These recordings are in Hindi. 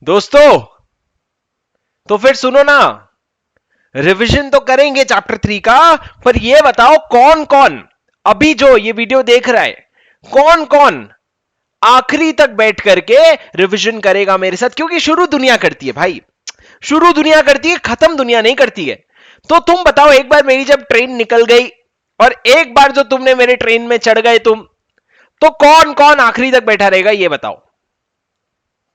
दोस्तों तो फिर सुनो ना, रिवीजन तो करेंगे चैप्टर 3 का, पर ये बताओ कौन कौन अभी जो ये वीडियो देख रहा है, कौन कौन आखिरी तक बैठ करके रिवीजन करेगा मेरे साथ? क्योंकि शुरू दुनिया करती है भाई, शुरू दुनिया करती है, खत्म दुनिया नहीं करती है। तो तुम बताओ, एक बार मेरी जब ट्रेन निकल गई और एक बार जो तुमने मेरे ट्रेन में चढ़ गए तुम, तो कौन कौन आखिरी तक बैठा रहेगा ये बताओ।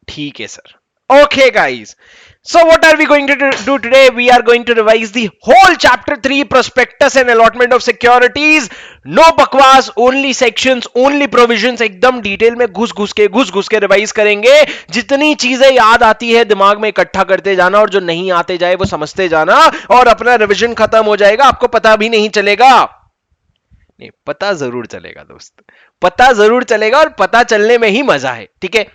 ठीक है sir, okay guys, so what are we going to do today? We are going to revise the whole chapter 3 prospectus and allotment of securities. No बकवास, only sections, only provisions, एकदम डिटेल में घुस घुस के रिवाइज करेंगे। जितनी चीजें याद आती है दिमाग में इकट्ठा करते जाना, और जो नहीं आते जाए वो समझते जाना, और अपना रिवीजन खत्म हो जाएगा, आपको पता भी नहीं चलेगा। नहीं, पता जरूर चलेगा दोस्त, पता जरूर चलेगा, और पता चलने में ही मजा है। ठीक है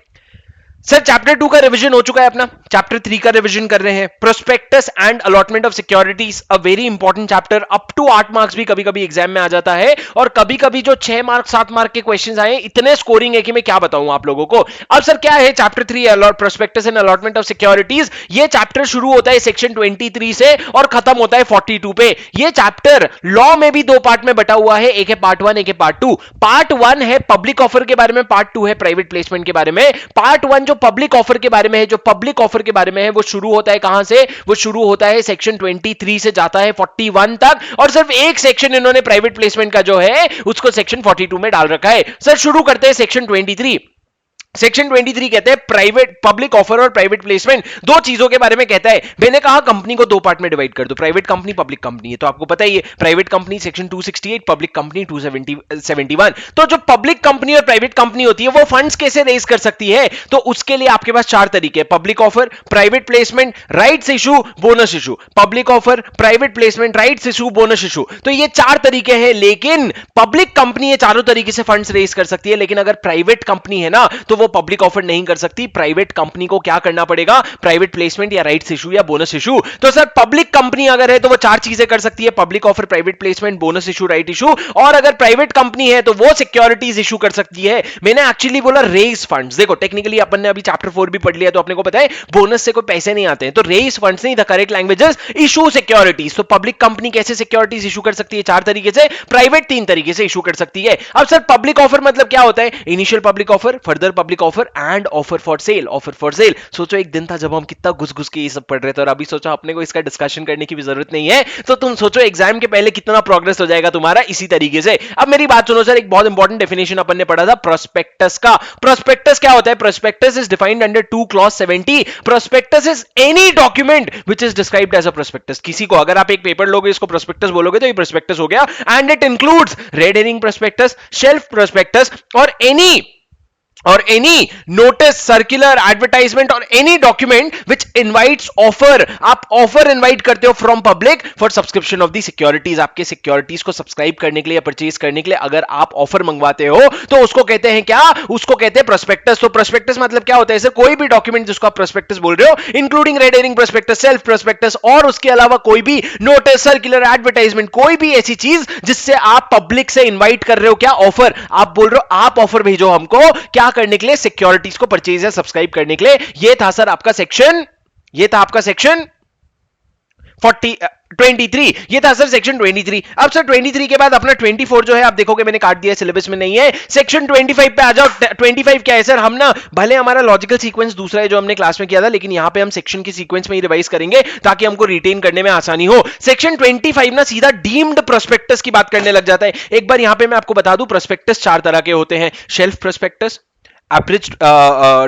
सर, चैप्टर 2 का रिवीजन हो चुका है अपना, चैप्टर 3 का रिवीजन कर रहे हैं। Prospectus and allotment of securities, a very important chapter, up to 8 marks भी कभी कभी एग्जाम में आ जाता है, और कभी कभी जो 6 मार्क 7 मार्क के क्वेश्चंस आए, इतने स्कोरिंग है कि मैं क्या बताऊं आप लोगों को। अब सर क्या है chapter 3 prospectus and allotment of securities? ये चैप्टर शुरू होता है सेक्शन 23 से और खत्म होता है 42 पे। ये चैप्टर लॉ में भी 2 पार्ट में बटा हुआ है, एक है पार्ट 1, एक है पार्ट 2। पार्ट 1 है पब्लिक ऑफर के बारे में, पार्ट 2 है प्राइवेट प्लेसमेंट के बारे में। पार्ट 1 जो पब्लिक ऑफर के बारे में है, जो पब्लिक ऑफर के बारे में है, वो शुरू होता है कहां से? वो शुरू होता है सेक्शन 23 से जाता है 41 तक, और सिर्फ एक सेक्शन इन्होंने प्राइवेट प्लेसमेंट का जो है उसको सेक्शन 42 में डाल रखा है। सर शुरू करते हैं सेक्शन 23। सेक्शन 23 कहते हैं प्राइवेट पब्लिक ऑफर और प्राइवेट प्लेसमेंट, दो चीजों के बारे में कहता है। मैंने कहा कंपनी को 2 पार्ट में डिवाइड कर दो, प्राइवेट कंपनी, पब्लिक कंपनी है, तो आपको पता ही है private company section 268, public company 271। तो जो पब्लिक कंपनी और प्राइवेट कंपनी होती है वो फंड्स कैसे रेज कर सकती है? तो उसके लिए आपके पास 4 तरीके हैं, public offer, private placement, rights issue, bonus issue. Public offer, private placement, rights issue, bonus issue, तो ये 4 तरीके हैं। लेकिन पब्लिक कंपनी ये चारों तरीके से फंड्स रेज कर सकती है, लेकिन अगर प्राइवेट कंपनी है ना तो वो पब्लिक ऑफर नहीं कर सकती। प्राइवेट कंपनी को क्या करना पड़ेगा? प्राइवेट प्लेसमेंट या राइट्स इशू या बोनस इशू। तो सर पब्लिक कंपनी अगर है तो वो 4 चीजें कर सकती है, public offer, private placement, bonus issue, right issue. और अगर प्राइवेट कंपनी है तो वो सिक्योरिटीज इशू कर सकती है। मैंने एक्चुअली बोला रेज फंड्स। देखो टेक्निकली अपन ने अभी चैप्टर 4 भी पढ़ लिया, तो अपने को पता है बोनस से कोई पैसे नहीं आते हैं, तो रेज फंड्स नहीं, the correct language is issue securities. तो पब्लिक कंपनी कैसे सिक्योरिटीज इशू कर सकती है? 4 तरीके से, प्राइवेट 3 तरीके से इशू कर सकती है। अब सर पब्लिक ऑफर मतलब क्या होता है? Initial public offer, further public offer and offer for cell, offer for cell. सोचो एक दिन था जब हम कितना घुस घुस के ये सब पढ़ रहे थे, और अभी सोचो अपने को इसका डिस्कशन करने की भी जरूरत नहीं है। तो तुम सोचो एग्जाम के पहले कितना प्रोग्रेस हो जाएगा तुम्हारा इसी तरीके से। अब मेरी बात सुनो सर, एक बहुत इंपॉर्टेंट डेफिनेशन अपन ने पढ़ा था प्रोस्पेक्टस का। प्रोस्पेक्टस क्या होता है? Prospectus is defined under 2 clause 70। Prospectus is any document which is described as a prospectus. किसी को अगर आप एक पेपर लोगे इसको प्रोस्पेक्टस बोलोगे तो ये प्रोस्पेक्टस हो गया, and it includes red herring prospectus, shelf prospectus, और एनी नोटिस, सर्कुलर, एडवर्टाइजमेंट और एनी डॉक्यूमेंट विच इनवाइट्स ऑफर। आप ऑफर इनवाइट करते हो from public for subscription of the securities. आपके सिक्योरिटीज को सब्सक्राइब करने के लिए या परचेज करने के लिए अगर आप ऑफर मंगवाते हो तो उसको कहते हैं क्या? उसको कहते हैं प्रोस्पेक्टस। तो प्रोस्पेक्टस मतलब क्या होता है? सर कोई भी डॉक्यूमेंट जिसको आप प्रोस्पेक्टस बोल रहे हो, including red herring prospectus, self prospectus, और उसके अलावा कोई भी नोटिस, सर्कुलर, एडवर्टाइजमेंट, कोई भी ऐसी चीज जिससे आप पब्लिक से इन्वाइट कर रहे हो क्या? ऑफर। आप बोल रहे हो आप ऑफर भेजो हमको, क्या करने के लिए? सिक्योरिटीज को परचेज या सब्सक्राइब करने के लिए। ये था सर आपका सेक्शन, ये था आपका सेक्शन 23। ये था सर सेक्शन 23। अब सर 23 के बाद अपना 24 जो है आप देखोगे मैंने काट दिया, सिलेबस में नहीं है। सेक्शन 25 पे आ जाओ। 25 क्या है सर? हम ना भले हमारा लॉजिकल सीक्वेंस दूसरा है जो हमने क्लास में किया था, लेकिन यहां पे हम सेक्शन की सीक्वेंस में ही रिवाइज करेंगे ताकि हमको रिटेन करने में आसानी हो। सेक्शन 25 ना सीधा डीम्ड प्रोस्पेक्टस की बात करने लग जाता है। एक बार यहां पे मैं आपको बता दूं, प्रोस्पेक्टस 4 तरह के होते हैं, shelf prospectus, abridged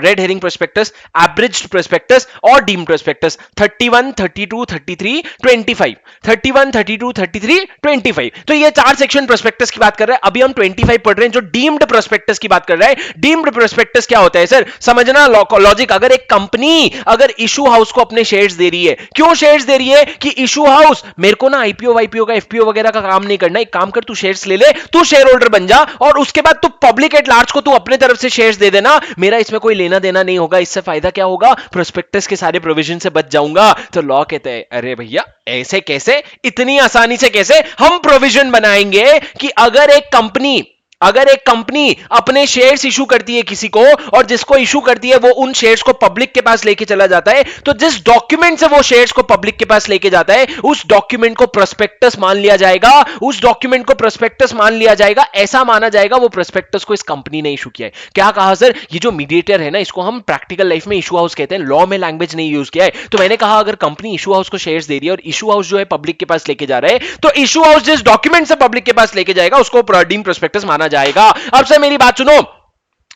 red herring prospectus, abridged prospectus और डीम्ड प्रोस्पेक्टस। 31, 32, 33, 25, 31, 32, 33, 25। तो ये 4 सेक्शन प्रोस्पेक्टस की बात कर रहे हैं। अभी हम 25 पढ़ रहे हैं जो डीम्ड प्रोस्पेक्टस की बात कर रहा है। डीम्ड प्रोस्पेक्टस क्या होता है सर? समझना लॉजिक। अगर एक कंपनी अगर इशू हाउस को अपने शेयर्स दे रही है, क्यों शेयर्स दे रही है? कि इशू हाउस मेरे को ना आईपीओ वाईपीओ का, एफपीओ वगैरह का काम नहीं करना, एक काम कर तू शेयर्स ले ले, तू शेयर होल्डर बन जा, और उसके बाद तू पब्लिक एट लार्ज को तू अपने तरफ से शेयर्स दे देना, मेरा इसमें कोई लेना देना नहीं होगा। इससे फायदा क्या होगा? प्रोस्पेक्टस के सारे प्रोविजन से बच जाऊंगा। तो लॉ कहते हैं अरे भैया ऐसे कैसे, इतनी आसानी से कैसे हम प्रोविजन बनाएंगे कि अगर एक कंपनी अगर एक कंपनी अपने शेयर्स इशू करती है किसी को, और जिसको इशू करती है वो उन शेयर्स को पब्लिक के पास लेके चला जाता है, तो जिस डॉक्यूमेंट से वो शेयर्स को पब्लिक के पास लेके जाता है उस डॉक्यूमेंट को प्रोस्पेक्टस मान लिया जाएगा। उस डॉक्यूमेंट को प्रोस्पेक्टस मान लिया जाएगा, ऐसा माना जाएगा वो प्रोस्पेक्टस को इस कंपनी ने इशू किया है। क्या कहा सर? ये जो मीडिएटर है ना, इसको हम प्रैक्टिकल लाइफ में इशू हाउस कहते हैं, लॉ में लैंग्वेज नहीं यूज किया है। तो मैंने कहा अगर कंपनी इशू हाउस को शेयर्स दे रही है और इशू हाउस जो है पब्लिक के पास लेके जा रहा है, तो इशू हाउस जिस डॉक्यूमेंट से पब्लिक के पास लेके जाएगा उसको डीम प्रोस्पेक्टस माना जाएगा। अब से मेरी बात सुनो,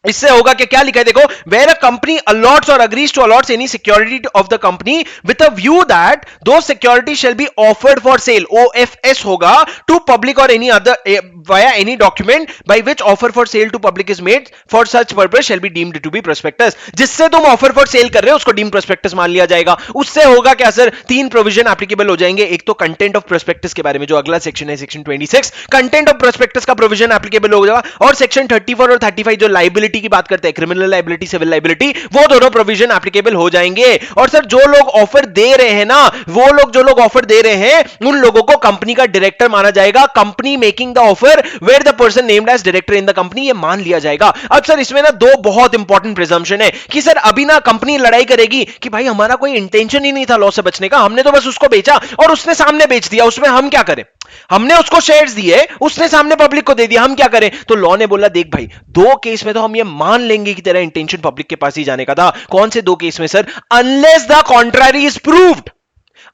इससे होगा कि क्या लिखा है देखो, वेयर अ कंपनी अलॉट्स और agrees to allots any security of the company with a view that दो security shall be offered for sale, OFS होगा, टू पब्लिक और any other via any document by which offer for sale to public is made for such purpose shall be deemed to be prospectus. जिससे तुम ऑफर फॉर सेल कर रहे हो उसको डीम प्रोस्पेक्टस मान लिया जाएगा। उससे होगा क्या सर? तीन प्रोविजन एप्लीकेबल हो जाएंगे। एक तो कंटेंट ऑफ प्रोस्पेक्टस के बारे में जो अगला सेक्शन है, सेक्शन 26, कंटेंट ऑफ प्रोस्पेक्टस का प्रोविजन एप्लीकेबल हो जाएगा, और सेक्शन 34 और 35 जो लाइबिलिटी की बात करते हैं, क्रिमिनल लाइबिलिटी, सिविल लाइबिलिटी, वो दोनों प्रोविजन एप्लीकेबल हो जाएंगे। और सर जो लोग ऑफर दे रहे हैं ना, वो लोग जो लोग ऑफर दे रहे हैं उन लोगों को कंपनी का डायरेक्टर माना जाएगा। Company making the offer where the person named as director in the company, ये मान लिया जाएगा। अब सर इसमें ना दो बहुत इंपॉर्टेंट प्रिजम्पशन है कि सर अभी ना कंपनी लड़ाई करेगी कि भाई हमारा कोई इंटेंशन ही नहीं था लॉ से बचने का, हमने तो बस उसको बेचा और उसने सामने बेच दिया, उसमें हम क्या करें? हमने उसको शेयर्स दिए, उसने सामने पब्लिक को दे दिया, हम क्या करें? तो लॉ ने बोला देख भाई, दो केस में तो हम ये मान लेंगे कि तेरा इंटेंशन पब्लिक के पास ही जाने का था। कौन से दो केस में sir? Unless the contrary is proved,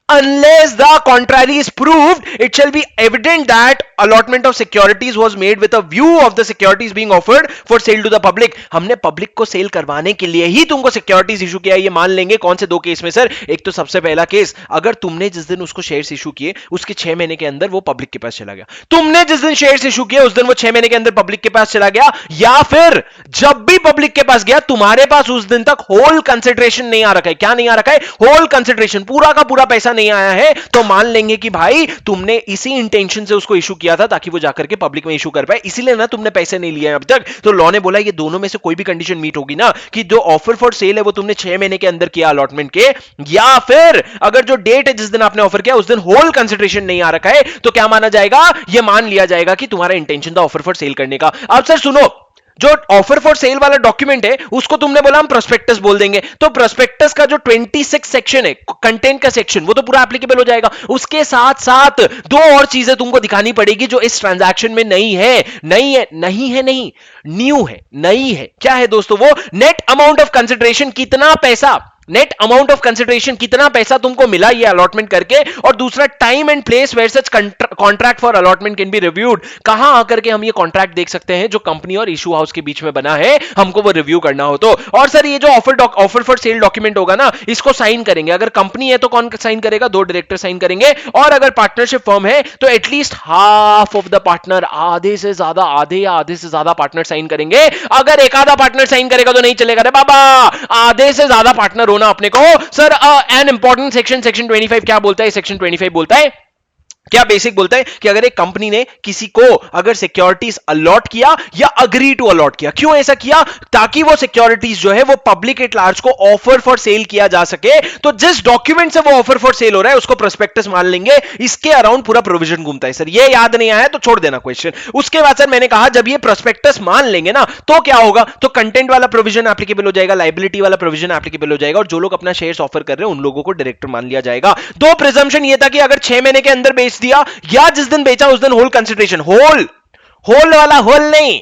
unless the contrary is proved, it shall be evident that allotment of securities was made with a view of the securities being offered for sale to the public। हमने पब्लिक को सेल करवाने के लिए ही तुमको सिक्योरिटीज इशू किया, ये मान लेंगे। कौन से दो केस में सर? एक तो सबसे पहला केस, अगर तुमने जिस दिन उसको शेयर्स इशू किए उसके 6 महीने के अंदर वो पब्लिक के पास चला गया, तुमने जिस दिन शेयर्स इशू किए उस दिन वो 6 महीने के अंदर पब्लिक के पास चला गया, या फिर जब भी पब्लिक के पास गया तुम्हारे पास उस दिन तक होल कंसिडरेशन नहीं आ रखा है। क्या नहीं आ रखा है? होल कंसिडरेशन, पूरा का पूरा पैसा नहीं आया है, तो मान लेंगे कि भाई तुमने इसी इंटेंशन से उसको इशू किया था ताकि वो जाकर के पब्लिक में इशू कर पाए, इसीलिए ना तुमने पैसे नहीं लिए अब तक। तो लॉ ने बोला ये दोनों में से कोई भी कंडीशन मीट होगी ना, कि जो ऑफर फॉर सेल है वो तुमने 6 महीने के अंदर किया अलॉटमेंट के, या फिर अगर जो डेट है जिस दिन आपने ऑफर किया उस दिन होल कंसिडरेशन नहीं आ रखा है, तो क्या माना जाएगा? ये मान लिया जाएगा कि तुम्हारा इंटेंशन था ऑफर फॉर सेल करने का। अब सर सुनो, जो ऑफर फॉर सेल वाला डॉक्यूमेंट है उसको तुमने बोला हम प्रोस्पेक्टस बोल देंगे, तो प्रोस्पेक्टस का जो 26 सेक्शन है, कंटेंट का सेक्शन, वो तो पूरा एप्लीकेबल हो जाएगा। उसके साथ साथ दो और चीजें तुमको दिखानी पड़ेगी जो इस ट्रांजैक्शन में नहीं है, नहीं, न्यू है, नई है। क्या है दोस्तों? वो नेट अमाउंट ऑफ कंसिडरेशन, कितना पैसा, नेट अमाउंट ऑफ कंसिडरेशन, कितना पैसा तुमको मिला ये अलॉटमेंट करके, और दूसरा time and place where such contract for allotment can be reviewed, कहां आकर के हम ये कॉन्ट्रैक्ट देख सकते हैं जो कंपनी और इशू हाउस के बीच में बना है, हमको वो रिव्यू करना हो तो। और सर ये जो ऑफर फॉर सेल डॉक्यूमेंट होगा ना, इसको साइन करेंगे, अगर कंपनी है तो कौन साइन करेगा? 2 डायरेक्टर साइन करेंगे, और अगर पार्टनरशिप फर्म है तो at least half of the partner, आधे से ज्यादा, आधे या आधे से ज्यादा पार्टनर साइन करेंगे। अगर एक आधा पार्टनर साइन करेगा तो नहीं चलेगा रे बाबा, आधे से ज्यादा पार्टनर होना अपने को। सर एन इंपॉर्टेंट सेक्शन 25 क्या बोलता है? सेक्शन 25 बोलता है, क्या बेसिक बोलता है कि अगर एक कंपनी ने किसी को अगर सिक्योरिटीज अलॉट किया या अग्री टू अलॉट किया, क्यों ऐसा किया? ताकि वो सिक्योरिटीज जो है वो पब्लिक एट लार्ज को ऑफर फॉर सेल किया जा सके। तो जिस डॉक्यूमेंट से वो ऑफर फॉर सेल हो रहा है उसको प्रोस्पेक्टस मान लेंगे। इसके अराउंड पूरा प्रोविजन घूमता है। सर ये याद नहीं आया तो छोड़ देना क्वेश्चन। उसके बाद सर मैंने कहा जब ये प्रोस्पेक्टस मान लेंगे ना तो क्या होगा, तो कंटेंट वाला प्रोविजन एप्लीकेबल हो जाएगा, लाइबिलिटी वाला प्रोविजन एप्लीकेबल हो जाएगा, और जो लोग अपना शेयर्स ऑफर कर रहे हैं उन लोगों को डायरेक्टर मान लिया जाएगा। दो प्रिजम्पशन ये था कि अगर 6 महीने के अंदर बेच दिया या जिस दिन बेचा उस दिन होल कंसिडरेशन, होल वाला होल नहीं,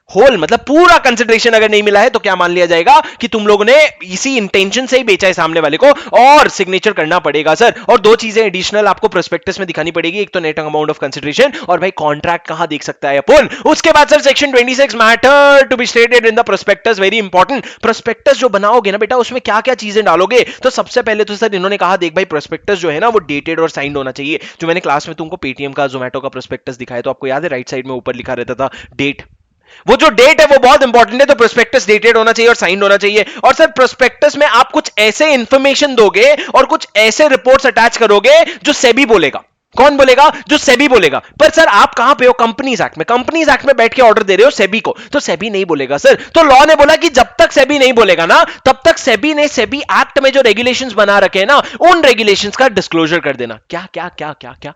होल मतलब पूरा कंसिडरेशन अगर नहीं मिला है तो क्या मान लिया जाएगा कि तुम लोगों ने इसी इंटेंशन से ही बेचा है सामने वाले को, और सिग्नेचर करना पड़ेगा सर। और दो चीजें एडिशनल आपको प्रोस्पेक्टस में दिखानी पड़ेगी, एक तो नेट अमाउंट ऑफ कंसिडरेशन, और भाई कॉन्ट्रैक्ट कहां देख सकता है अपन। उसके बाद sir section 26 matter to be stated in the prospectus, very important. Prospectus जो बनाओगे ना बेटा उसमें क्या क्या चीजें डालोगे, तो सबसे पहले तो सर इन्होंने कहा देख भाई प्रोस्पेक्टस जो है ना वो डेटेड और साइंड होना चाहिए। जो मैंने क्लास में तुमको पेटीएम का, जोमेटो का प्रोस्पेक्टस दिखाया तो आपको याद है राइट साइड में ऊपर लिखा रहता था डेट, वो जो डेट है वो बहुत इंपॉर्टेंट है। तो प्रोस्पेक्टस डेटेड होना चाहिए और साइंड होना चाहिए। और सर प्रोस्पेक्टस में आप कुछ ऐसे इंफॉर्मेशन दोगे और कुछ ऐसे रिपोर्ट्स अटैच करोगे जो सेबी बोलेगा। कौन बोलेगा? जो सेबी बोलेगा। पर सर आप कहां पे हो? कंपनीज एक्ट में। कंपनीज एक्ट में बैठ के ऑर्डर दे रहे हो सेबी को, तो सेबी नहीं बोलेगा सर। तो लॉ ने बोला कि जब तक सेबी नहीं बोलेगा ना तब तक सेबी ने सेबी एक्ट में जो रेगुलेशंस बना रखे हैं ना उन रेगुलेशंस का डिस्क्लोजर कर देना। क्या क्या क्या क्या क्या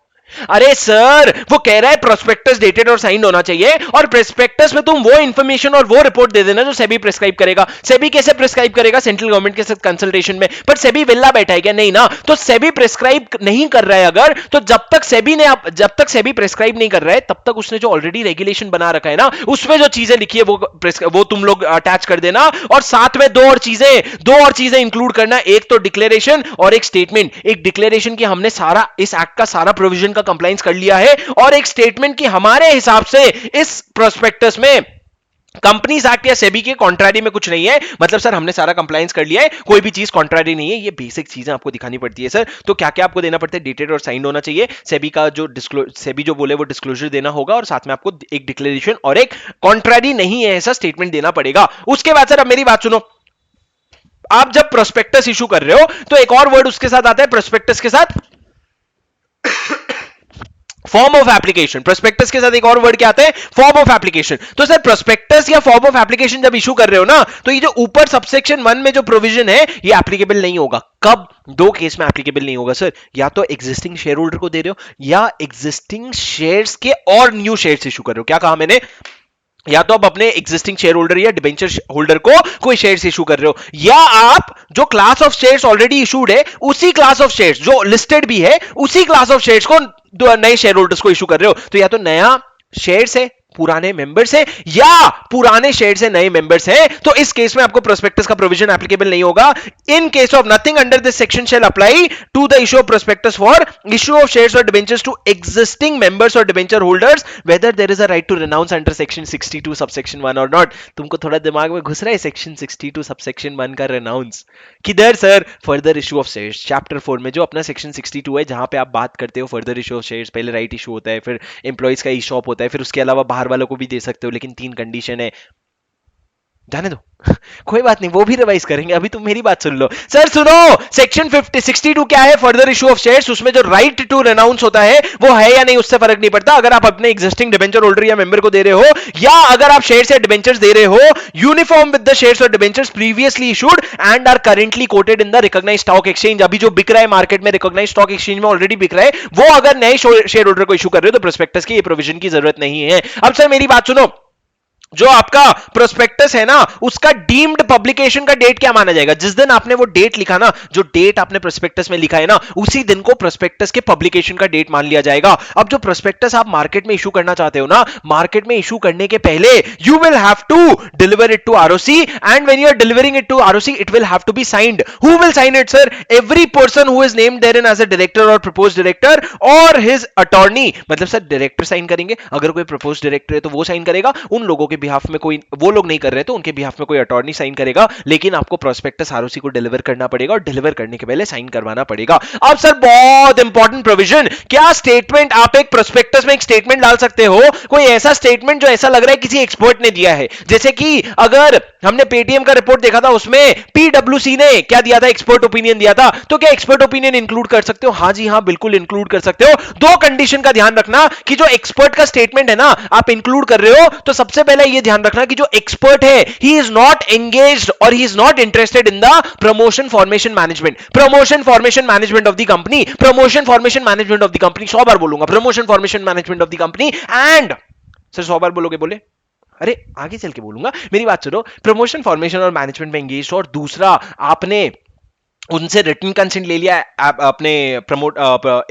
अरे सर वो कह रहा है प्रोस्पेक्टस डेटेड और साइंड होना चाहिए, और प्रोस्पेक्टस में तुम वो इंफॉर्मेशन और वो रिपोर्ट दे देना जो सेबी प्रिस्क्राइब करेगा। सेबी कैसे प्रिस्क्राइब करेगा? सेंट्रल गवर्नमेंट के साथ कंसल्टेशन में। पर सेबी विल्ला बैठा है क्या? नहीं ना। तो सेबी प्रिस्क्राइब नहीं कर रहा है अगर, तो जब तक सेबी प्रिस्क्राइब नहीं कर रहा है तब तक उसने जो ऑलरेडी रेगुलेशन बना रखा है ना, उसमें जो चीजें लिखी है वो तुम लोग अटैच कर देना, और साथ में दो और चीजें इंक्लूड करना, एक तो डिक्लेरेशन और एक स्टेटमेंट। एक डिक्लेरेशन की हमने सारा इस एक्ट का सारा प्रोविजन का कंप्लायंस कर लिया है, और एक स्टेटमेंट की हमारे हिसाब से इस प्रोस्पेक्टस में कंपनीज एक्ट या सेबी के कॉन्ट्रारी में कुछ नहीं है। मतलब सर हमने सारा कंप्लायंस कर लिया है, कोई भी चीज कॉन्ट्रारी नहीं है। ये बेसिक चीजें आपको दिखानी पड़ती है सर। तो क्या क्या आपको देना पड़ता है? डेटेड और साइंड होना चाहिए, सेबी जो बोले वो डिस्क्लोजर देना होगा, और साथ में आपको एक डिक्लेरेशन और एक कॉन्ट्रारी नहीं है ऐसा स्टेटमेंट देना पड़ेगा। उसके बाद सर अब मेरी बात सुनो, आप जब प्रोस्पेक्टस इशू कर रहे हो तो एक और वर्ड उसके साथ आता है प्रोस्पेक्टस के साथ, फॉर्म ऑफ एप्लीकेशन। प्रोस्पेक्टस के साथ एक और वर्ड क्या आता है? Form of application. तो सर प्रोस्पेक्टस या फॉर्म ऑफ एप्लीकेशन जब इशू कर रहे हो ना, तो ये जो ऊपर सबसेक्शन 1 में जो प्रोविजन है ये एप्लीकेबल नहीं होगा। कब? दो केस में एप्लीकेबल नहीं होगा सर, या तो एग्जिस्टिंग शेयर होल्डर को दे रहे हो, या एग्जिस्टिंग शेयर्स के और न्यू शेयर्स इशू कर रहे हो। क्या कहा मैंने? या तो आप अपने एग्जिस्टिंग शेयर होल्डर या डिबेंचर होल्डर को कोई शेयर्स इशू कर रहे हो, या आप जो class of shares already issued है उसी क्लास ऑफ शेयर्स जो लिस्टेड भी है उसी क्लास ऑफ शेयर्स को नए शेयर होल्डर्स को इशू कर रहे हो। तो या तो नया शेयर्स है पुराने मेंबर्स है, या पुराने शेयर से नए मेंबर्स हैं, तो इस केस में आपको प्रोस्पेक्टस का प्रोविजन एप्लीकेबल नहीं होगा। In case of nothing under this section shall apply to the issue of prospectus for issue of shares or debentures to existing members or debenture holders whether there is a right to renounce under section 62 subsection 1 or not. तुमको थोड़ा दिमाग में घुस रहा है सेक्शन 62 सबसेक्शन 1 का रिनाउंस? किधर sir? Further issue of shares chapter 4 में जो अपना सेक्शन 62 है, जहां पे आप बात करते हो फर्दर इशू ऑफ शेयर्स। पहले राइट इशू होता है, फिर एम्प्लॉइज का ई शॉप होता है, फिर उसके अलावा बाहर वालों को भी दे सकते हो, लेकिन 3 कंडीशन है। जाने दो कोई बात नहीं, वो भी रिवाइज करेंगे, अभी तुम मेरी बात सुन लो। सर सुनो, सेक्शन 62 क्या है? Further issue of shares. उसमें जो राइट टू रेनाउंस होता है वो है या नहीं उससे फर्क नहीं पड़ता। अगर आप अपने एग्जिस्टिंग डिबेंचर होल्डर या मेंबर को दे रहे हो, या अगर आप शेयर्स या डिबेंचर्स दे रहे हो uniform with the shares or debentures previously issued and are currently quoted in the recognised stock exchange. अभी जो बिक रहा है मार्केट में, रिकॉग्नाइज्ड स्टॉक एक्सचेंज में ऑलरेडी बिक रहा है, वो अगर नए शेयर होल्डर को इशू कर रहे हो तो प्रोस्पेक्टस की ये प्रोविजन की जरूरत नहीं है। अब सर मेरी बात सुनो, जो आपका प्रोस्पेक्टस है ना, उसका डीम्ड पब्लिकेशन का डेट क्या माना जाएगा? जिस दिन आपने वो डेट लिखा ना, जो डेट आपने प्रोस्पेक्टस में लिखा है ना, उसी दिन को प्रोस्पेक्टस के पब्लिकेशन का डेट मान लिया जाएगा। अब जो प्रोस्पेक्टस आप मार्केट में इशू करना चाहते हो ना, मार्केट में इशू करने के पहले you will have to deliver it to ROC, and when you are delivering it to ROC it will have to be signed. Who will sign it sir? Every person who is named therein as a director और प्रपोज्ड डायरेक्टर और हिज अटॉर्नी। मतलब सर डायरेक्टर साइन करेंगे, अगर कोई प्रपोज्ड डायरेक्टर है तो वो साइन करेगा, उन लोगों के बिहाफ में कोई, वो लोग नहीं कर रहे तो उनके बिहाफ में कोई अटॉर्नी साइन करेगा, लेकिन आपको प्रोस्पेक्टस आरओसी को डिलीवर करना पड़ेगा, और डिलीवर करने के पहले साइन करवाना पड़ेगा। अब सर बहुत इंपॉर्टेंट प्रोविजन, क्या स्टेटमेंट आप एक प्रोस्पेक्टस में एक स्टेटमेंट डाल सकते हो, कोई ऐसा स्टेटमेंट जो ऐसा लग रहा है किसी एक्सपर्ट ने दिया है। जैसे कि अगर हमने पेटीएम का रिपोर्ट देखा था, उसमें पीडब्ल्यूसी ने क्या दिया था? एक्सपर्ट ओपिनियन दिया था। तो क्या एक्सपर्ट ओपिनियन इंक्लूड कर सकते हो? हाँ जी हाँ, बिल्कुल इंक्लूड कर सकते हो। दो कंडीशन का ध्यान रखना कि जो एक्सपर्ट का स्टेटमेंट है ना आप इंक्लूड कर रहे हो, तो सबसे पहले यह ध्यान रखना कि जो एक्सपर्ट है ही इज नॉट एंगेज्ड और he is not interested in the promotion formation management, promotion formation management of the company, promotion formation management of the company. 100 बार बोलूंगा, promotion formation management of the company. And sir 100 बार बोलोगे? बोले अरे आगे चल के बोलूंगा, मेरी बात सुनो। प्रमोशन फॉर्मेशन और मैनेजमेंट में एंगेज, और दूसरा आपने उनसे रिटन कंसेंट ले लिया अपने प्रमोट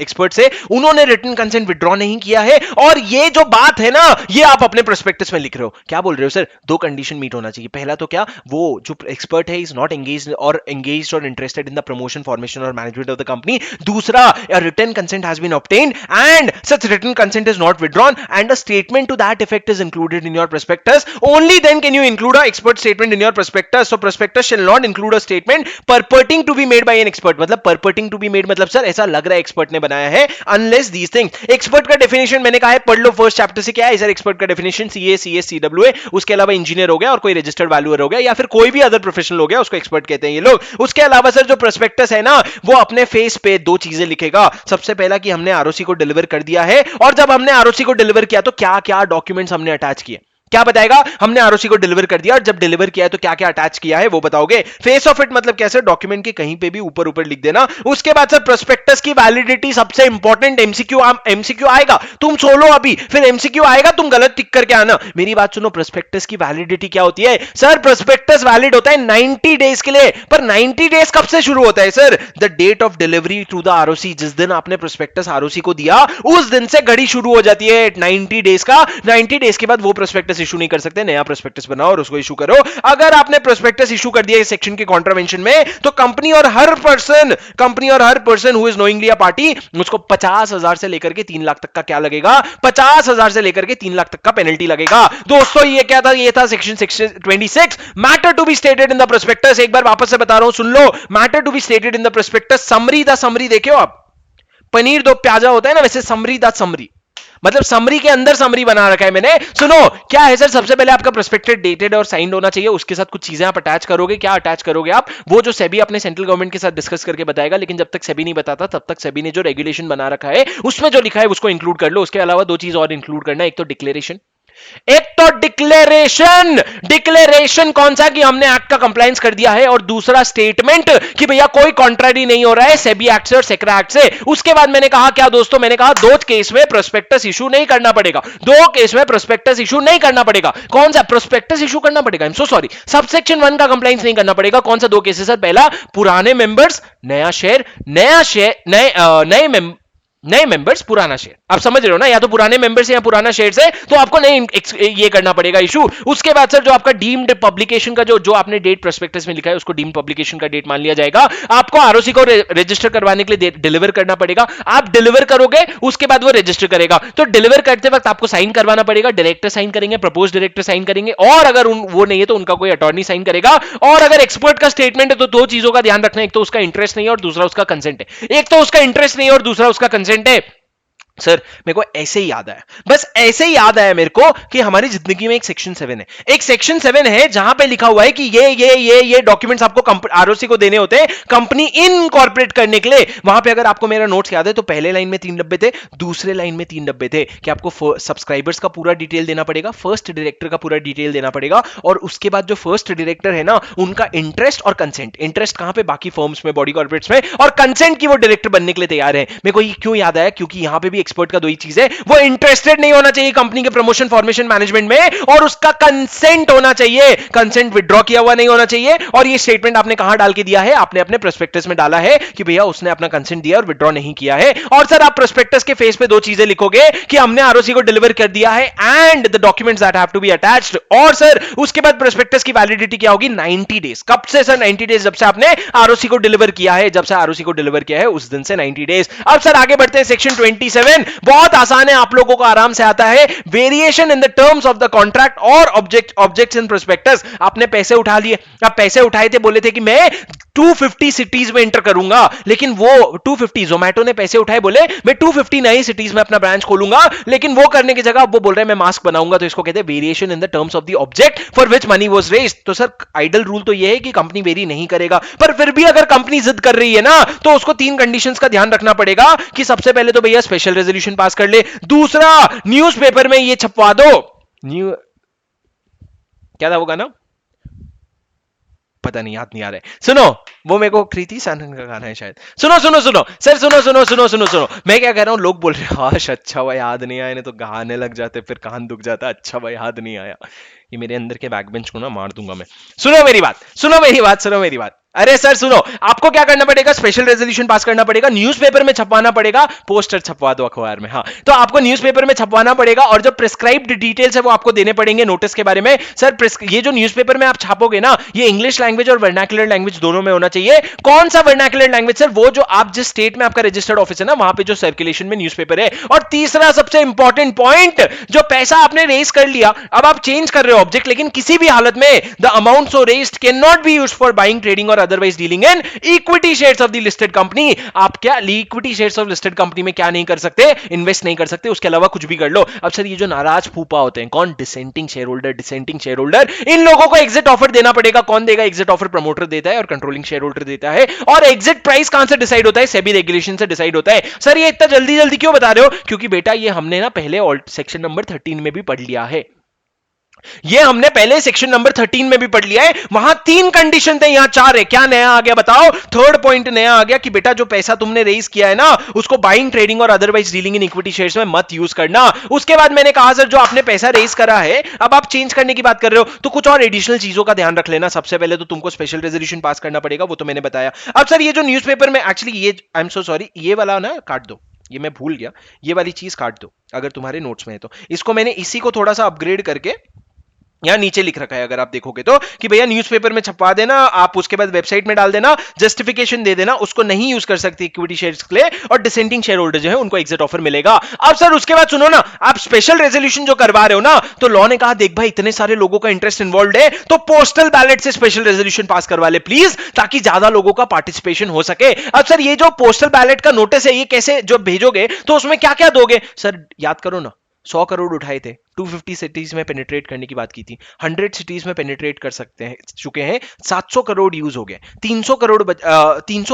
एक्सपर्ट से, उन्होंने रिटन कंसेंट विड्रॉ नहीं किया है, और ये जो बात है ना ये आप अपने प्रोस्पेक्टस में लिख रहे हो। क्या बोल रहे हो सर? दो कंडीशन मीट होना चाहिए। पहला तो क्या, वो जो एक्सपर्ट है इज नॉट एंगेज्ड और interested in the promotion formation और मैनेजमेंट ऑफ द कंपनी। दूसरा, written consent has been obtained and such written consent is not withdrawn and a statement to that effect is included in your prospectus. Only then can you include a expert statement in your prospectus. So prospectus shall not include a statement purporting to made by an expert. मतलब परपर्टिंग टू बी मेड मतलब सर ऐसा लग रहा है एक्सपर्ट ने बनाया है, अनलेस दीस थिंग्स। एक्सपर्ट का डेफिनेशन मैंने कहा है, पढ़ लो फर्स्ट चैप्टर से। क्या है सर एक्सपर्ट का डेफिनेशन? सीए, सीएस, सीडब्ल्यूए, उसके अलावा इंजीनियर हो गया और कोई रजिस्टर्ड वैल्यूअर हो गया, या फिर कोई भी अदर प्रोफेशनल हो गया, उसको एक्सपर्ट कहते हैं ये लोग। उसके अलावा सर जो प्रोस्पेक्टस है ना, वो अपने फेस पे दो चीजें लिखेगा। सबसे पहला कि हमने आरओसी को डिलीवर कर दिया है, और जब हमने आरओसी को डिलीवर किया तो क्या क्या डॉक्यूमेंट्स हमने अटैच किए। क्या बताएगा? हमने आरओसी को डिलीवर कर दिया, और जब डिलीवर किया है तो क्या क्या अटैच किया है वो बताओगे। फेस ऑफ इट मतलब कैसे? डॉक्यूमेंट के कहीं पे भी ऊपर ऊपर लिख देना। उसके बाद सर प्रोस्पेक्टस की वैलिडिटी सबसे इंपॉर्टेंट, एमसीक्यू आएगा, तुम सोलो अभी, फिर एमसीक्यू आएगा, तुम गलत टिक करके आना। मेरी बात सुनो, प्रोस्पेक्टस की वैलिडिटी क्या होती है? सर प्रोस्पेक्टस वैलिड होता है 90 डेज के लिए, पर 90 डेज कब से शुरू होता है sir? The date of delivery to the ROC, जिस दिन आपने प्रोस्पेक्टस आरओसी को दिया उस दिन से घड़ी शुरू हो जाती है 90 डेज का। 90 डेज के बाद वो प्रोस्पेक्टस इशू नहीं कर सकते, नया प्रोस्पेक्टस बनाओ और उसको इशू करो। अगर आपने प्रोस्पेक्टस इशू कर दिया इस सेक्शन के कॉन्ट्रावेंशन में, तो कंपनी और हर person who is knowingly a party, उसको 50,000 से लेकर के 3 लाख तक का क्या लगेगा? 50,000 से लेकर के 3 लाख तक का पेनल्टी लगेगा। दोस्तों ये क्या था? ये था section 26, matter to be stated in the prospectus. एक बार वापस से बता रहा हूं, सुन लो, matter to be stated in the prospectus. Summary the summary देखे हो आप? पनीर दो प्याजा होता है ना, वैसे समरी द समरी, मतलब समरी के अंदर समरी बना रखा है मैंने। सुनो क्या है सर, सबसे पहले आपका प्रोस्पेक्टस डेटेड और साइंड होना चाहिए, उसके साथ कुछ चीजें आप अटैच करोगे। क्या अटैच करोगे आप? वो जो सेबी अपने सेंट्रल गवर्नमेंट के साथ डिस्कस करके बताएगा, लेकिन जब तक सेबी नहीं बताता तब तक सेबी ने जो रेगुलेशन बना रखा है उसमें जो लिखा है उसको इंक्लूड कर लो। उसके अलावा दो चीज और इंक्लूड करना, एक तो डिक्लेरेशन, डिक्लेरेशन कौन सा? कि हमने एक्ट का कंप्लायंस कर दिया है, और दूसरा स्टेटमेंट कि भैया कोई कॉन्ट्रारी नहीं हो रहा है सेबी एक्ट से और सेक्रा एक्ट से। उसके बाद मैंने कहा क्या दोस्तों? मैंने कहा दो केस में प्रोस्पेक्टस इशू नहीं करना पड़ेगा, दो केस में प्रोस्पेक्टस इशू नहीं करना पड़ेगा। कौन सा? प्रोस्पेक्टस इशू करना पड़ेगा, I am so sorry, subsection 1 का कंप्लायंस नहीं करना पड़ेगा। कौन सा दो केसेस है? पहला, पुराने मेंबर्स नया शेयर, नए मेंबर्स पुराना शेयर। आप समझ रहे हो ना, या तो पुराने मेंबर्स या पुराना शेयर से, तो आपको नहीं ये करना पड़ेगा इशू। उसके बाद सर जो आपका डीम्ड पब्लिकेशन का जो आपने डेट प्रोस्पेक्टस में लिखा है उसको डीम्ड पब्लिकेशन का डेट मान लिया जाएगा। आपको आरओसी को रजिस्टर करवाने के लिए डिलीवर करना पड़ेगा, आप डिलीवर करोगे उसके बाद वो रजिस्टर करेगा। तो डिलीवर करते वक्त आपको साइन करवाना पड़ेगा, डायरेक्टर साइन करेंगे, प्रपोज डायरेक्टर साइन करेंगे, और अगर वो नहीं है तो उनका कोई अटॉर्नी साइन करेगा। और अगर एक्सपर्ट का स्टेटमेंट है तो दो चीजों का ध्यान रखना, एक तो उसका इंटरेस्ट नहीं है और दूसरा उसका कंसेंट है। एक तो उसका इंटरेस्ट नहीं है और दूसरा उसका कंसेंट है। सर मेरे को ऐसे ही याद आया, बस ऐसे ही याद आया मेरे को कि हमारी जिंदगी में एक सेक्शन 7 है, एक सेक्शन 7 है जहां पे लिखा हुआ है कि ये डॉक्यूमेंट्स आपको आरओसी को देने होते हैं कंपनी इनकॉर्पोरेट करने के लिए। वहां पे अगर आपको मेरा नोट्स याद है तो पहले लाइन में 3 डब्बे थे, दूसरे लाइन में 3 डब्बे थे कि आपको सब्सक्राइबर्स का पूरा डिटेल देना पड़ेगा, फर्स्ट डायरेक्टर का पूरा डिटेल देना पड़ेगा, और उसके बाद जो फर्स्ट डायरेक्टर है ना उनका इंटरेस्ट और कंसेंट। इंटरेस्ट कहां पे? बाकी फर्म्स में, बॉडी कॉर्पोरेट्स में, और कंसेंट की वो डायरेक्टर बनने के लिए तैयार है। मेरे को ये क्यों याद आया? क्योंकि यहां पे भी एक्सपर्ट का दो ही चीज है, वो इंटरेस्टेड नहीं होना चाहिए कंपनी के प्रमोशन फॉर्मेशन मैनेजमेंट में, और उसका कंसेंट होना चाहिए, कंसेंट विड्रॉ किया हुआ नहीं होना चाहिए। और ये स्टेटमेंट आपने कहां डाल के दिया है? आपने अपने प्रोस्पेक्टस में डाला है कि भैया उसने अपना कंसेंट दिया और विड्रॉ नहीं किया है। और सर आप प्रोस्पेक्टस के फेस पे दो चीजें लिखोगे कि हमने आरओसी को डिलीवर कर दिया है and the documents that have to be attached. और सर उसके बाद प्रोस्पेक्टस की वैलिडिटी क्या होगी? 90 डेज। कब से सर? 90 डेज जब से आपने आरओसी को डिलीवर किया है, जब से आरओसी को डिलीवर किया है उस दिन से 90 डेज। अब सर आगे बढ़ते हैं, सेक्शन 27 बहुत आसान है, आप लोगों को आराम से आता है। Variation in the terms of the contract और ऑब्जेक्ट्स इन प्रोस्पेक्टस। आपने पैसे उठा लिए, आप पैसे उठाए थे, बोले थे कि मैं 250 सिटीज में एंटर करूंगा, लेकिन वो 250 जोमेटो ने पैसे उठाए, बोले मैं 250 नई सिटीज में अपना ब्रांच खोलूंगा, लेकिन वो करने की जगह वो बोल रहे हैं मैं मास्क बनाऊंगा। तो इसको कहते हैं variation in the terms of the object for which money was raised. तो सर आइडल रूल तो ये है कि कंपनी वेरी नहीं करेगा, पर फिर भी अगर कंपनी जिद कर रही है ना तो उसको 3 कंडीशंस का ध्यान रखना पड़ेगा कि सबसे पहले तो भैया स्पेशल रेजोल्यूशन पास कर ले, दूसरा न्यूज़पेपर में ये छपवा दो, क्या था वो गाना, पता नहीं, याद नहीं आ रहा है। सुनो, वो मेरे को कृति सैनन का गाना है शायद। सुनो सुनो सुनो सर, सुनो सुनो सुनो सुनो सुनो, मैं क्या कह रहा हूं, लोग बोल रहे हैं हाश अच्छा भाई याद नहीं आया, नहीं तो गाने लग जाते फिर कान दुख जाता, अच्छा भाई याद नहीं आया। ये मेरे अंदर के बैक बेंच को ना मार दूंगा मैं। सुनो मेरी बात, सुनो मेरी बात, सुनो मेरी बात। अरे सर सुनो, आपको क्या करना पड़ेगा? स्पेशल रेजोल्यूशन पास करना पड़ेगा, न्यूज़पेपर में छपवाना पड़ेगा, पोस्टर छपवा दो अखबार में। हाँ, तो आपको न्यूज़पेपर में छपवाना पड़ेगा, और जो प्रिस्क्राइब्ड डिटेल्स है वो आपको देने पड़ेंगे नोटिस के बारे में। सर ये जो न्यूज़पेपर में आप छापोगे ना, ये इंग्लिश लैंग्वेज और वर्नाकुलर लैंग्वेज दोनों में होना चाहिए। कौन सा वर्नाकुलर लैंग्वेज? सर वो जो आप जिस स्टेट में आपका रजिस्टर्ड ऑफिस है ना, वहां पे जो सर्कुलेशन में न्यूज़पेपर है। और तीसरा सबसे इंपॉर्टेंट पॉइंट, जो पैसा आपने रेज कर लिया, अब आप चेंज कर रहे हो ऑब्जेक्ट, लेकिन किसी भी हालत में the amount so raised can not be used for buying, trading और otherwise dealing in equity shares of the listed company. आप क्या equity shares of listed company में क्या नहीं कर सकते? इन्वेस्ट नहीं कर सकते, उसके अलावा कुछ भी कर लो। अब सर ये जो नाराज फूफा होते हैं, कौन? Dissenting share holder, dissenting share holder, इन लोगों को एग्जिट ऑफर देना पड़ेगा। कौन देगा एग्जिट ऑफर? प्रमोटर देता है और कंट्रोलिंग शेयर होल्डर देता है। और एग्जिट प्राइस कहां से डिसाइड होता है? सेबी रेगुलेशन से डिसाइड होता है। सर ये इतना जल्दी जल्दी क्यों बता रहे हो? क्योंकि बेटा ये हमने ना पहले सेक्शन नंबर 13 में भी पढ़ लिया है। ये हमने पहले सेक्शन नंबर 13 में भी पढ़ लिया है, वहां 3 कंडीशन थे, यहां 4 है। क्या नया आ गया बताओ? थर्ड पॉइंट नया आ गया कि बेटा जो पैसा तुमने रेज किया है ना, उसको बाइंग, ट्रेडिंग और otherwise dealing in equity shares में मत यूज करना। उसके बाद मैंने कहा सर जो आपने पैसा रेज करा है अब आप चेंज करने की बात कर रहे हो तो कुछ और एडिशनल चीजों का ध्यान रख लेना। सबसे पहले तो तुमको स्पेशल रेजोल्यूशन पास करना पड़ेगा, वो तो मैंने बताया। अब सर ये जो न्यूज़पेपर में एक्चुअली ये आई एम सो सॉरी, ये वाला ना काट दो, ये मैं भूल गया, ये वाली चीज काट दो अगर तुम्हारे नोट्स में है तो। इसको मैंने इसी को थोड़ा सा अपग्रेड करके यहां नीचे लिख रखा है अगर आप देखोगे तो, कि भैया न्यूज़पेपर में छपवा देना, आप उसके बाद वेबसाइट में डाल देना, जस्टिफिकेशन दे देना, उसको नहीं यूज कर सकते इक्विटी शेयर्स के लिए, और डिसेंटिंग शेयर होल्डर जो है उनको एग्जिट ऑफर मिलेगा। अब सर उसके बाद सुनो ना, आप स्पेशल रेजोल्यूशन जो करवा रहे हो ना, तो लॉ ने कहा देख भाई इतने सारे लोगों का इंटरेस्ट इन्वॉल्व है तो पोस्टल बैलेट से स्पेशल रेजोल्यूशन पास करवा ले प्लीज, ताकि ज्यादा लोगों का पार्टिसिपेशन हो सके। अब सर ये जो पोस्टल बैलेट का नोटिस है ये कैसे जो भेजोगे, तो उसमें क्या क्या दोगे? सर याद करो ना, 100 करोड़ उठाए थे, 250 सिटीज में पेनिट्रेट करने की बात की थी, 100 सिटीज में पेनिट्रेट कर सकते हैं चुके हैं, 700 करोड़ यूज हो गए, 300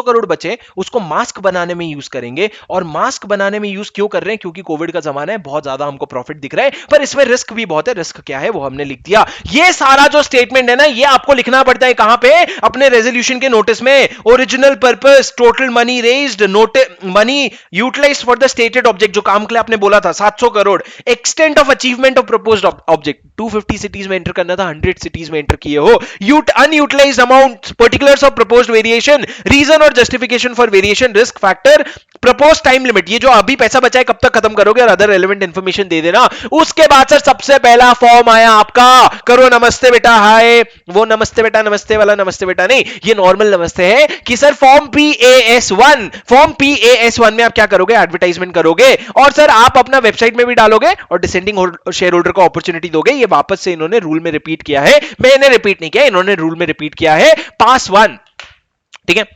करोड़ बचे, उसको मास्क बनाने में यूज करेंगे। और मास्क बनाने में यूज क्यों कर रहे हैं? क्योंकि कोविड का जमाना है, बहुत ज्यादा हमको प्रॉफिट दिख रहा है, पर इसमें रिस्क भी बहुत है। रिस्क क्या है वो हमने लिख दिया। ये सारा जो स्टेटमेंट है ना, ये आपको लिखना पड़ता है कहां पे? अपने रेजोल्यूशन के नोटिस में। Original purpose, total money raised, money utilised for the stated object, जो काम के लिए आपने बोला था 700 crore, extent of achievement of proposed object, 250 cities में एंटर करना था, 100 सिटीज में एंटर किए हो, unutilised amount, particulars of proposed variation, reason और justification for variation, risk factor, propose time limit, ये जो अभी पैसा बचा है कब तक खत्म करोगे, और अदर रेलेवेंट इंफॉर्मेशन दे देना। उसके बाद सर सबसे पहला फॉर्म आया आपका, करो नमस्ते बेटा हाय, वो नमस्ते बेटा नमस्ते वाला नमस्ते बेटा नहीं, ये नॉर्मल नमस्ते है कि sir form PAS1, form PAS1 में आप क्या करोगे? एडवर्टाइजमेंट करोगे, और सर आप अपना वेबसाइट में भी डालोगे और डिसेंडिंग शेयर होल्डर को अपॉर्चुनिटी दोगे। ये वापस से इन्होंने रूल में रिपीट किया है, मैंने रिपीट नहीं किया, इन्होंने रूल में रिपीट किया है। पास 1, ठीक है।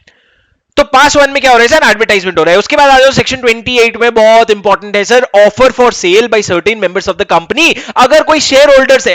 तो पास 1 में क्या हो रहा है सर? एडवर्टाइजमेंट हो रहा है। उसके बाद आ जाओ सेक्शन 28 में, बहुत इंपॉर्टेंट है sir, offer for sale by certain members of the company. अगर कोई शेयर होल्डर्स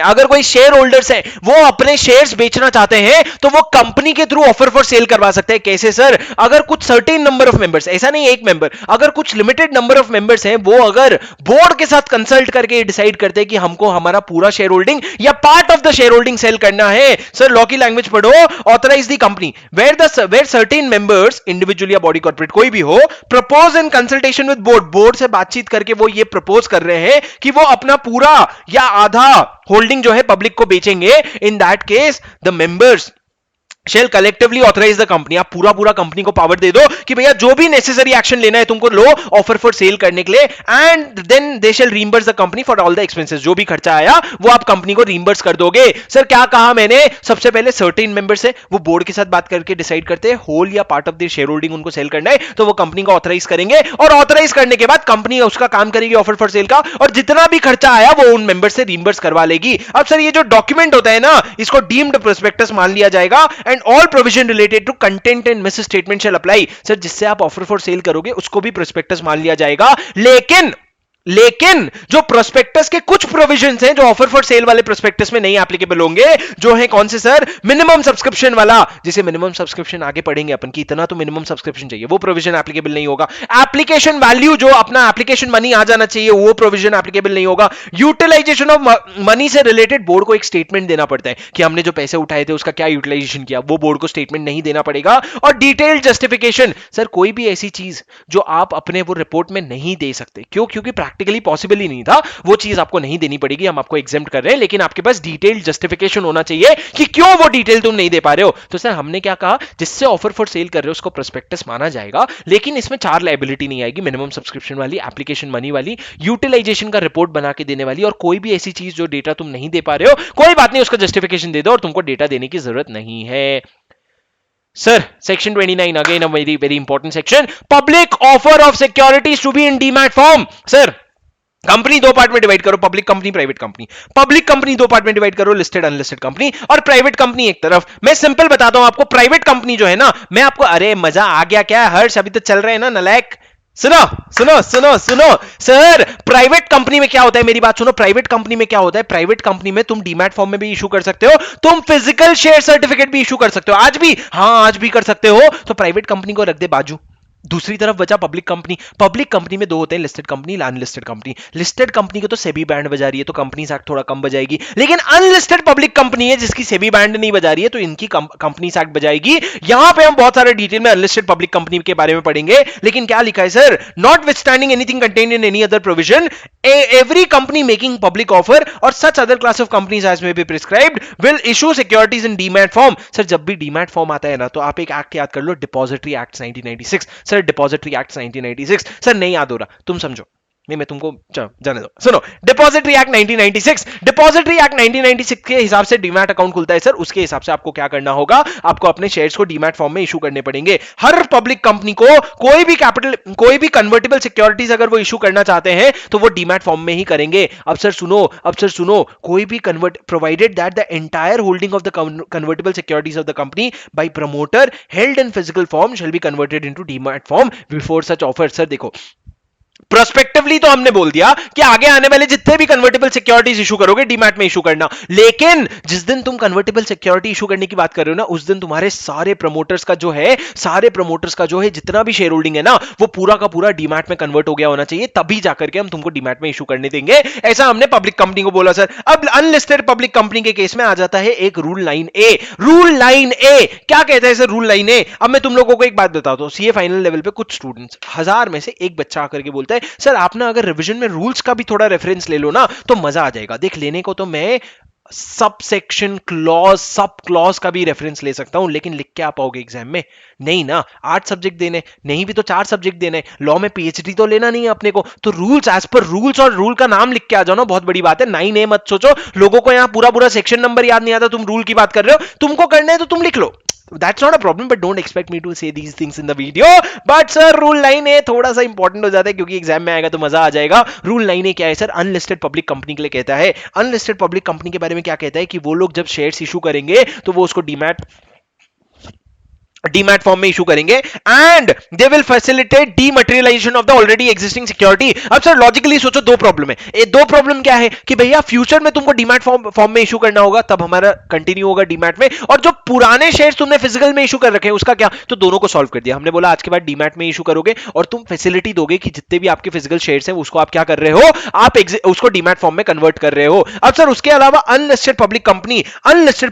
है वो अपने शेयर्स बेचना चाहते हैं तो वो कंपनी के थ्रू ऑफर फॉर सेल करवा सकते हैं। कैसे सर? अगर कुछ सर्टेन नंबर ऑफ मेंबर्स, ऐसा नहीं एक मेंबर, अगर कुछ लिमिटेड नंबर ऑफ मेंबर्स हैं, वो अगर बोर्ड के साथ कंसल्ट करके डिसाइड करते हैं कि हमको हमारा पूरा शेयर होल्डिंग या part of the share holding sale करना है, सर लॉ की लैंग्वेज पढ़ो, authorise the company where certain members, individual या बॉडी कॉर्पोरेट कोई भी हो, propose in consultation with board से बातचीत करके वो ये प्रपोज कर रहे हैं कि वो अपना पूरा या आधा होल्डिंग जो है पब्लिक को बेचेंगे। In that case the members shall collectively authorise the company, आप पूरा कंपनी को पावर दे दो कि भैया जो भी नेसेसरी एक्शन लेना है तुमको लो ऑफर फॉर सेल करने के लिए, and then they shall reimburse the company for all the expenses, जो भी खर्चा आया वो आप कंपनी को रीइंबर्स कर दोगे। सर क्या कहा मैंने? सबसे पहले सर्टेन मेंबर्स है वो बोर्ड के साथ बात करके डिसाइड करते हैं होल या part of the share holding उनको सेल करना है, तो वो कंपनी को ऑथराइज करेंगे, और ऑथराइज करने के बाद कंपनी उसका काम करेगी ऑफर फॉर सेल का, और जितना भी खर्चा आया वो उन मेंबर्स से रीइंबर्स करवा लेगी। अब सर ये जो डॉक्यूमेंट होता है ना, इसको डीम्ड प्रोस्पेक्टस मान लिया जाएगा, and all provision related to content and misstatement shall apply. Sir जिससे आप ऑफर फॉर सेल करोगे उसको भी प्रोस्पेक्टस मान लिया जाएगा, लेकिन जो प्रोस्पेक्टस के कुछ प्रोविजंस हैं जो ऑफर फॉर सेल वाले प्रोस्पेक्टस में नहीं एप्लीकेबल होंगे, जो है कौन से सर? मिनिमम सब्सक्रिप्शन वाला, जिसे मिनिमम सब्सक्रिप्शन आगे पढ़ेंगे अपन की इतना तो मिनिमम सब्सक्रिप्शन चाहिए, वो प्रोविजन एप्लीकेबल नहीं होगा। एप्लीकेशन वैल्यू, जो अपना एप्लीकेशन मनी आ जाना चाहिए, वो प्रोविजन एप्लीकेबल नहीं होगा। यूटिलाइजेशन ऑफ मनी से रिलेटेड बोर्ड को एक स्टेटमेंट देना पड़ता है कि हमने जो पैसे उठाए थे उसका क्या यूटिलाइजेशन किया, वो बोर्ड को स्टेटमेंट नहीं देना पड़ेगा। और डिटेल्ड जस्टिफिकेशन, सर कोई भी ऐसी चीज जो आप अपने वो रिपोर्ट में नहीं दे सकते, क्योंकि प्रैक्टिकली पॉसिबल ही नहीं था, वो चीज आपको नहीं देनी पड़ेगी, हम आपको एग्जेम्प्ट कर रहे हैं, लेकिन आपके पास डिटेल्ड जस्टिफिकेशन होना चाहिए कि क्यों वो डिटेल तुम नहीं दे पा रहे हो। तो सर हमने क्या कहा, जिससे ऑफर फॉर सेल कर रहे हो उसको प्रोस्पेक्टस माना जाएगा, लेकिन इसमें 4 लायबिलिटी नहीं आएगी, मिनिमम सब्सक्रिप्शन वाली, एप्लीकेशन मनी वाली, यूटिलाइजेशन का रिपोर्ट बना के देने वाली, और कोई भी ऐसी चीज जो डेटा तुम नहीं दे पा रहे हो, कोई बात नहीं, उसका जस्टिफिकेशन दे दो और तुमको डेटा देने की जरूरत नहीं है। Sir section 29 again a very very important section, public offer of securities to be in demat form. Sir company 2 part में डिवाइड करो, public company private company. Public company 2 part में डिवाइड करो, लिस्टेड अनलिस्टेड कंपनी, और प्राइवेट कंपनी एक तरफ। मैं सिंपल बताता हूं आपको, प्राइवेट कंपनी जो है ना, मैं आपको, अरे मजा आ गया क्या हर्ष, अभी तो चल रहे हैं ना नलायक, सुनो सर, प्राइवेट कंपनी में क्या होता है, मेरी बात सुनो, प्राइवेट कंपनी में क्या होता है, प्राइवेट कंपनी में तुम डीमैट फॉर्म में भी इशू कर सकते हो, तुम फिजिकल शेयर सर्टिफिकेट भी इशू कर सकते हो, आज भी, हाँ आज भी कर सकते हो। तो प्राइवेट कंपनी को रख दे बाजू, दूसरी तरफ बचा पब्लिक कंपनी। पब्लिक कंपनी में दो होते हैं, listed company, unlisted company. Listed company को तो सेबी बैंड बजा रही है, तो कंपनीज एक्ट थोड़ा कम बजाएगी, लेकिन अनलिस्टेड पब्लिक कंपनी है जिसकी सेबी बैंड नहीं बजा रही है, तो इनकी कंपनीज एक्ट बजाएगी। यहां पे हम बहुत सारे डिटेल में अनलिस्टेड पब्लिक कंपनी के बारे में पढ़ेंगे, लेकिन क्या लिखा है sir, not with standing anything contained in any other provision, every company making public offer or such other class of companies as may be prescribed will issue securities in demat form. Sir जब भी डीमैट फॉर्म आता है ना, तो आप एक एक्ट याद कर लो, depository act 1996। Sir depository act 1996, sir नहीं याद हो रहा, तुम समझो, नहीं मैं तुमको जाने दो, सुनो, डिपॉजिटरी एक्ट 1996। डिपॉजिटरी एक्ट 1996 के हिसाब से डीमैट अकाउंट खुलता है सर। उसके हिसाब से आपको क्या करना होगा, आपको अपने शेयर्स को डीमैट फॉर्म में इशू करने पड़ेंगे। हर पब्लिक कंपनी को कोई भी कैपिटल, कोई भी कन्वर्टेबल सिक्योरिटीज अगर वो इशू करना चाहते हैं तो वो डीमैट फॉर्म में ही करेंगे। अब सर सुनो, कोई भी convert, provided that the entire holding of the convertible securities of the company by promoter held in physical form shall be converted into demat form before such offer. Sir देखो, प्रोस्पेक्टिवली तो हमने बोल दिया कि आगे आने वाले जितने भी कन्वर्टेबल सिक्योरिटीज इशू करोगे डीमैट में इशू करना, लेकिन जिस दिन तुम कन्वर्टेबल सिक्योरिटी इशू करने की बात कर रहे हो ना, उस दिन तुम्हारे सारे प्रमोटर्स का जो है जितना भी शेयर होल्डिंग है ना, वो पूरा का पूरा डीमैट में कन्वर्ट हो गया होना चाहिए, तभी जाकर के हम तुमको डीमैट में इशू करने देंगे। ऐसा हमने पब्लिक कंपनी को बोला सर। अब अनलिस्टेड पब्लिक कंपनी के केस में आ जाता है एक रूल लाइन ए। रूल लाइन ए क्या कहता है सर? रूल लाइन ए, अब मैं तुम लोगों को एक बात बताता हूं, सीए फाइनल लेवल पे कुछ स्टूडेंट्स, 1000 में से एक बच्चा आकर के बोलता है सर आप ना अगर रिवीजन में रूल्स का भी थोड़ा रेफरेंस ले लो ना तो मजा आ जाएगा। देख, लेने को तो मैं sub section clause, sub clause का भी रेफरेंस ले सकता हूं, लेकिन लिख के आ पाओगे एग्जाम में? नहीं ना। 8 सब्जेक्ट देने, नहीं भी तो 4 सब्जेक्ट देने, लॉ में पीएचडी तो लेना नहीं है अपने को, तो रूल्स एज पर रूल्स, और रूल का नाम लिख के आ जाओ ना, बहुत बड़ी बात है। 9A मत सोचो, लोगों को यहां पूरा सेक्शन नंबर याद नहीं आता, तुम रूल की बात कर रहे हो, तुमको करना है तो तुम लिख लो, that's not a problem, but don't expect me to say these things in the video. But sir rule line ए थोड़ा सा इंपॉर्टेंट हो जाता है, क्योंकि एग्जाम में आएगा तो मजा आ जाएगा। रूल लाइन ए क्या है सर? अनलिस्टेड पब्लिक कंपनी के लिए कहता है। अनलिस्टेड पब्लिक कंपनी के बारे में क्या कहता है कि वो लोग जब शेयर्स इशू करेंगे तो वो उसको डीमैट फॉर्म में इशू करेंगे, and they will facilitate dematerialisation of the already existing security. अब सर लॉजिकली सोचो, दो प्रॉब्लम है। दो प्रॉब्लम क्या है कि भैया फ्यूचर में तुमको डीमैट फॉर्म में इशू करना होगा, तब हमारा कंटिन्यू होगा डीमैट में, और जो पुराने शेयर्स तुमने फिजिकल में इशू कर रखे हैं उसका क्या? तो दोनों को सॉल्व कर दिया हमने। बोला आज के बाद डीमैट में इशू करोगे और तुम फैसिलिटी दोगे कि जितने भी आपके फिजिकल शेयर्स हैं उसको आप क्या कर रहे हो, आप उसको डीमैट फॉर्म में कन्वर्ट कर रहे हो। अब सर उसके अलावा अनलिस्टेड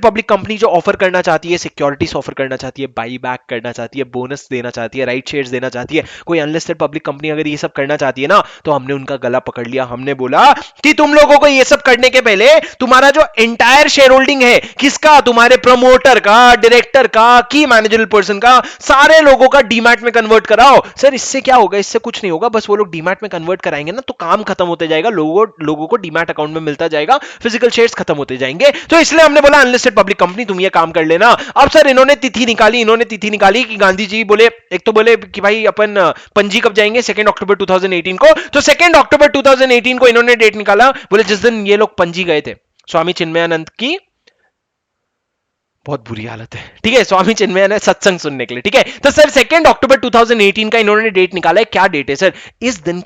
पब्लिक कंपनी जो ऑफर करना चाहती है, सिक्योरिटीज ऑफर करना चाहती है, बाई बैक करना चाहती है, बोनस देना चाहती है, राइट शेयर्स देना चाहती है, कोई अनलिस्टेड पब्लिक कंपनी अगर ये सब करना चाहती है ना, तो हमने उनका गला पकड़ लिया। हमने बोला कि तुम लोगों को ये सब करने के पहले तुम्हारा जो एंटायर शेयर होल्डिंग है, किसका? तुम्हारे प्रमोटर का, डायरेक्टर का, की मैनेजरल पर्सन का, सारे लोगों का डीमैट में कन्वर्ट कराओ। सर इससे क्या होगा? इससे कुछ नहीं होगा, बस वो लोग डीमैट में कन्वर्ट कराएंगे ना तो काम खत्म होते जाएगा, लोगों को डीमैट अकाउंट में मिलता जाएगा, फिजिकल शेयर्स खत्म होते जाएंगे। तो इसलिए हमने बोला अनलिस्टेड पब्लिक कंपनी तुम ये काम कर लेना। अब सर इन्होंने तिथि निकाली कि गांधी जी बोले, एक तो बोले कि भाई अपन पणजी कब जाएंगे, 2 अक्टूबर 2018 को, तो 2 अक्टूबर 2018 को इन्होंने डेट निकाला। बोले जिस दिन ये लोग पणजी गए थे स्वामी चिन्मयानंद की बहुत बुरी हालत है, ठीक है, स्वामी चिन्मयानंद सत्संग सुनने के लिए, ठीक है। तो सर 2 अक्टूबर 2018 का इन्होंने डेट निकाला है। क्या डेट है सर? इस दिन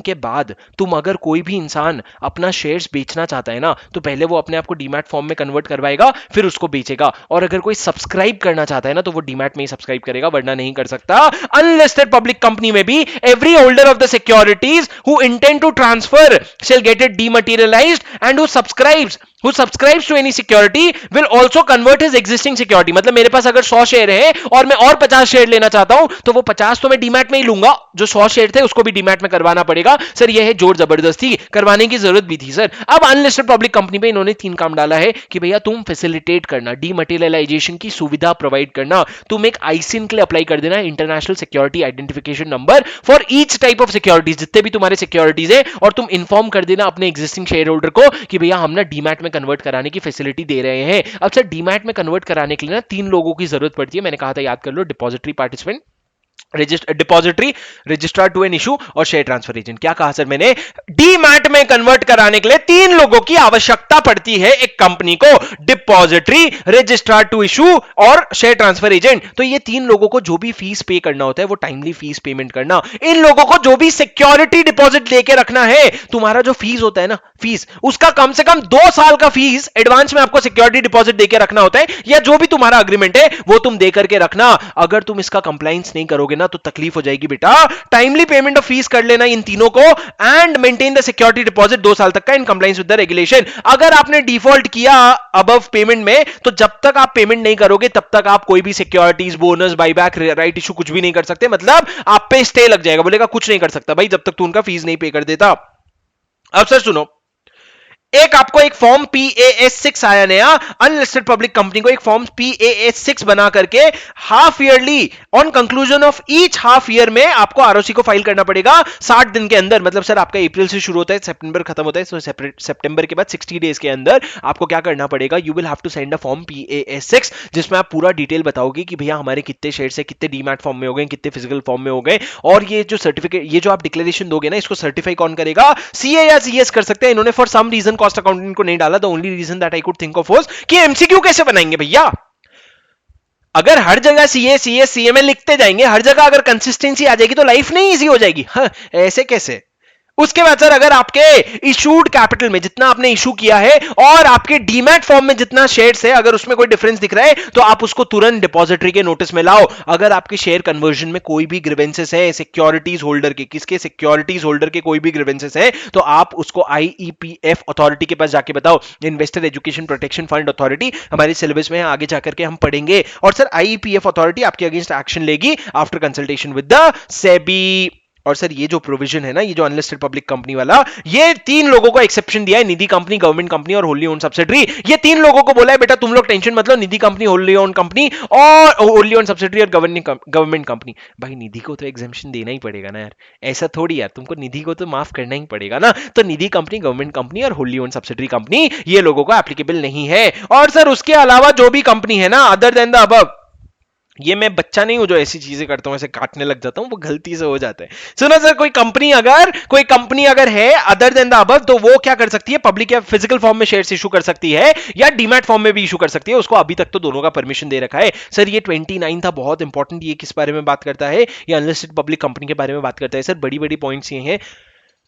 के बाद तुम अगर कोई भी इंसान अपना शेयर्स बेचना चाहता है ना, तो पहले वो अपने आप को डीमैट फॉर्म में कन्वर्ट करवाएगा, फिर उसको बेचेगा, और अगर कोई सब्सक्राइब करना चाहता है ना तो वो डीमैट में ही सब्सक्राइब करेगा, वरना नहीं कर सकता। अनलिस्टेड पब्लिक कंपनी में भी every holder of the securities who intend to transfer shall get it dematerialised and who subscribes to any security will also convert his existing security. मतलब मेरे पास अगर 100 शेयर है और मैं और 50 शेयर लेना चाहता हूं, तो वो 50 तो मैं डीमैट में ही लूंगा, जो 100 शेयर थे उसको भी डीमैट में करवाना पड़ेगा। सर ये है जोर जबरदस्ती, करवाने की जरूरत भी थी सर। अब अनलिस्टेड पब्लिक कंपनी पे इन्होंने 3 काम डाला है कि भैया तुम फैसिलिटेट करना, डीमटेरियलाइजेशन की सुविधा प्रोवाइड करना, तुम एक आईसिन के लिए अप्लाई कर देना, international security identification number for each type of securities, जितने भी तुम्हारे सिक्योरिटीज है, और तुम इन्फॉर्म कर देना अपने एग्जिस्टिंग शेयर होल्डर को कि भैया हम ना डीमैट में कन्वर्ट कराने की फैसिलिटी दे रहे हैं। अब सर डीमैट में कन्वर्ट कराने के लिए ना 3 लोगों की जरूरत पड़ती है। मैंने कहा था, याद कर लो, depository participant, depository, registrar to an issue और शेयर ट्रांसफर एजेंट। क्या कहा सर मैंने? डीमैट में कन्वर्ट कराने के लिए 3 लोगों की आवश्यकता पड़ती है एक कंपनी को, डिपॉजिटरी, रजिस्ट्रार टू इशू और शेयर ट्रांसफर एजेंट। तो ये 3 लोगों को जो भी फीस पे करना होता है वो टाइमली फीस पेमेंट करना। इन लोगों को जो भी सिक्योरिटी डिपॉजिट लेके रखना है, तुम्हारा जो फीस होता है ना, फीस उसका कम से कम 2 साल का फीस एडवांस में आपको सिक्योरिटी डिपॉजिट देके रखना होता है, या जो भी तुम्हारा अग्रीमेंट है वो तुम दे करके रखना। अगर तुम इसका कंप्लायंस नहीं करोगे करोगे ना तो तकलीफ हो जाएगी बेटा। टाइमली पेमेंट ऑफ फीस कर लेना इन तीनों को, and maintain the security deposit 2 साल तक का in compliance with the regulation. अगर आपने डिफॉल्ट किया अबव पेमेंट में, तो जब तक आप पेमेंट नहीं करोगे तब तक आप कोई भी securities, bonus, buyback, right issue कुछ भी नहीं कर सकते। मतलब आप पे स्टे लग जाएगा, बोलेगा कुछ नहीं कर सकता भाई जब तक तू उनका फीस नहीं पे कर देता। अब सर सुनो, एक आपको एक फॉर्म PAS6 आया नया, अनलिस्टेड पब्लिक कंपनी को एक फॉर्म PAS6 बना करके half yearly on conclusion of each half year में आपको ROC को फाइल करना पड़ेगा 60 दिन के अंदर। मतलब सर आपका अप्रैल से शुरू होता है, सितंबर खत्म होता है, तो सितंबर के बाद 60 डेज के अंदर आपको क्या करना पड़ेगा, you will have to send a form PAS6 जिसमें आप पूरा डिटेल बताओगे कि भैया हमारे कितने शेयर्स है, कितने डीमैट फॉर्म में हो गए, कितने फिजिकल फॉर्म में हो गए, और ये जो सर्टिफिकेट, ये जो आप डिक्लेरेशन दोगे ना, इसको सर्टिफाई कौन करेगा, CA या CS कर सकते हैं। इन्होंने for some reason cost accountant को नहीं डाला, the only reason that I could think of was कि MCQ कैसे बनाएंगे भैया। अगर हर जगह CA CS CML लिखते जाएंगे, हर जगह अगर कंसिस्टेंसी आ जाएगी तो लाइफ नहीं इजी हो जाएगी। हाँ, ऐसे कैसे। उसके बाद सर अगर आपके इशूड कैपिटल में जितना आपने इशू किया है और आपके डीमैट फॉर्म में जितना शेयर्स है, अगर उसमें कोई डिफरेंस दिख रहा है तो आप उसको तुरंत डिपॉजिटरी के नोटिस में लाओ। अगर आपके शेयर कन्वर्जन में कोई भी ग्रीवेंसेस है सिक्योरिटीज होल्डर के, किसके, सिक्योरिटीज होल्डर के कोई भी ग्रीवेंसेस है, तो आप उसको IEPF अथॉरिटी के पास जाके बताओ, investor education protection fund authority. हमारे सिलेबस में आगे जाकर के हम पढ़ेंगे। और सर IEPF अथॉरिटी आपके अगेंस्ट एक्शन लेगी after consultation with the SEBI. और सर ये जो प्रोविजन है ना, ये जो अनलिस्टेड पब्लिक कंपनी वाला, ये 3 लोगों को एक्सेप्शन दिया है, निधि कंपनी, गवर्नमेंट कंपनी और होली ओन सब्सिडरी। ये 3 लोगों को बोला है बेटा तुम लोग टेंशन मत लो, निधि कंपनी, होली ओन कंपनी और होली ओन सब्सिडरी और गवर्नमेंट कंपनी। भाई निधि को तो एग्जेम्पशन देना ही पड़ेगा ना यार, ऐसा थोड़ी यार, तुमको निधि को तो माफ करना ही पड़ेगा ना। तो निधि कंपनी, गवर्नमेंट कंपनी और होली ओन सब्सिडरी कंपनी ये लोगों को एप्लीकेबल नहीं है। और सर उसके अलावा जो भी कंपनी है ना अदर देन द अबव, ये मैं बच्चा नहीं हूं जो ऐसी चीजें करता हूं, ऐसे काटने लग जाता हूं, वो गलती से हो जाता है। सुनो सर, कोई कंपनी अगर है अदर देन द अबव, तो वो क्या कर सकती है, पब्लिक या फिजिकल फॉर्म में शेयर्स इशू कर सकती है या डीमैट फॉर्म में भी इशू कर सकती है। उसको अभी तक तो दोनों का परमिशन दे रखा है। सर ये 29 था, बहुत इंपॉर्टेंट। ये किस बारे में बात करता है, ये अनलिस्टेड पब्लिक कंपनी के बारे में बात करता है। सर बड़ी बड़ी पॉइंट्स ये हैं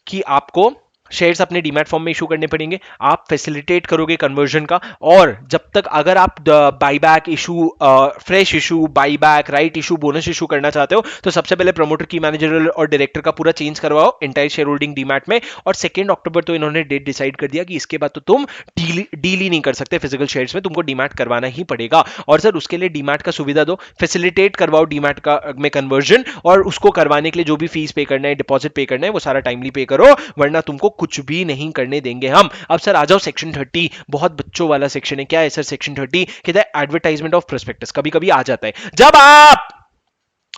कि आपको शेयर्स अपने डीमैट फॉर्म में इशू करने पड़ेंगे, आप फैसिलिटेट करोगे कन्वर्जन का। और जब तक अगर आप buyback issue, fresh issue, buyback, right issue, bonus issue करना चाहते हो तो सबसे पहले प्रमोटर की, मैनेजरल और डायरेक्टर का पूरा चेंज करवाओ एंटायर शेयर होल्डिंग डीमैट में। और 2 अक्टूबर तो इन्होंने डेट डिसाइड कर दिया कि इसके बाद तो तुम डील ही नहीं कर सकते फिजिकल शेयर्स में, तुमको डीमैट करवाना ही पड़ेगा। और सर उसके लिए डीमैट का सुविधा दो, फैसिलिटेट करवाओ डीमैट का में कन्वर्जन, और उसको करवाने के लिए जो भी फीस पे करना है, डिपॉजिट पे करना है, वो सारा टाइमली पे करो, वरना तुमको कुछ भी नहीं करने देंगे हम। अब सर आ जाओ सेक्शन 30, बहुत बच्चों वाला सेक्शन है। क्या है सर सेक्शन 30? कहता है एडवर्टाइजमेंट ऑफ प्रोस्पेक्टस। कभी कभी आ जाता है जब आप,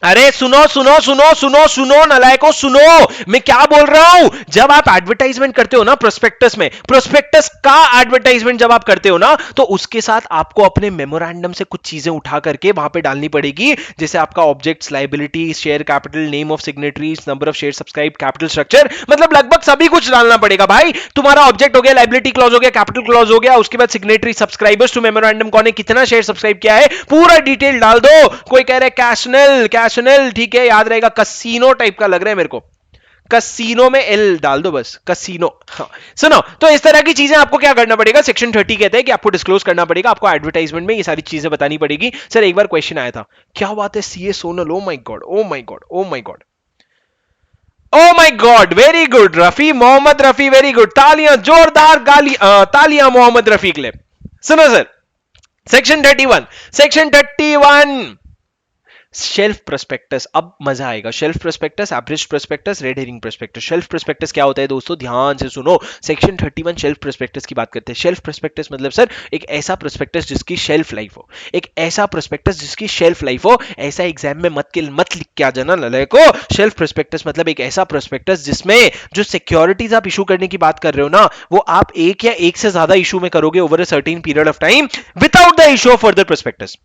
अरे सुनो सुनो सुनो सुनो सुनो नलायको सुनो, मैं क्या बोल रहा हूं। जब आप एडवर्टाइजमेंट करते हो ना प्रोस्पेक्टस में, प्रोस्पेक्टस का एडवर्टाइजमेंट जब आप करते हो ना, तो उसके साथ आपको अपने मेमोरेंडम से कुछ चीजें उठा करके वहां पे डालनी पड़ेगी, जैसे आपका objects, liability, share capital, name of signatories, number of share subscribe, capital structure, मतलब लगभग सभी कुछ डालना पड़ेगा भाई। तुम्हारा ऑब्जेक्ट हो गया, लायबिलिटी क्लॉज हो गया, कैपिटल क्लॉज हो गया, उसके बाद सिग्नेटरी, सब्सक्राइबर्स टू मेमोरेंडम, कौन है, कितना शेयर सब्सक्राइब किया है, पूरा डिटेल डाल दो। कोई कह रहा है कैशनल, ठीक है याद रहेगा, कसीनो टाइप का लग रहा है मेरे को, कसीनो में एल डाल दो बस, कसीनो। हाँ। सुनो, तो इस तरह की चीजें आपको क्या करना पड़ेगा, सेक्शन 30 कहते हैं कि आपको डिस्क्लोज करना पड़ेगा, आपको एडवर्टाइजमेंट में ये सारी चीजें बतानी पड़ेगी। सर एक बार क्वेश्चन आया था, क्या बात है CA Sonal, oh my god, oh my god, oh my god, oh my god, very good Rafi, Mohammed Rafi, very good, तालियां, जोरदार तालियां मोहम्मद रफी के लिए। सुनो सर, सेक्शन 31 शेल्फ प्रोस्पेक्टस। अब मजा आएगा। Shelf prospectus, abridge prospectus, red herring prospectus. Shelf prospectus क्या होता है दोस्तों, ध्यान से सुनो। सेक्शन 31 शेल्फ प्रोस्पेक्टस की बात करते हैं। शेल्फ प्रोस्पेक्टस मतलब सर एक ऐसा प्रोस्पेक्टस जिसकी शेल्फ लाइफ हो, एक ऐसा प्रोस्पेक्टस जिसकी शेल्फ लाइफ हो। ऐसा एग्जाम में मत लिख के आ जाना लड़को। शेल्फ प्रोस्पेक्टस मतलब एक ऐसा प्रोस्पेक्टस जिसमें जो सिक्योरिटीज आप इशू करने की बात कर रहे हो ना, वो आप एक या एक से ज्यादा इशू में करोगे over a certain period of time without the issue of further prospectus.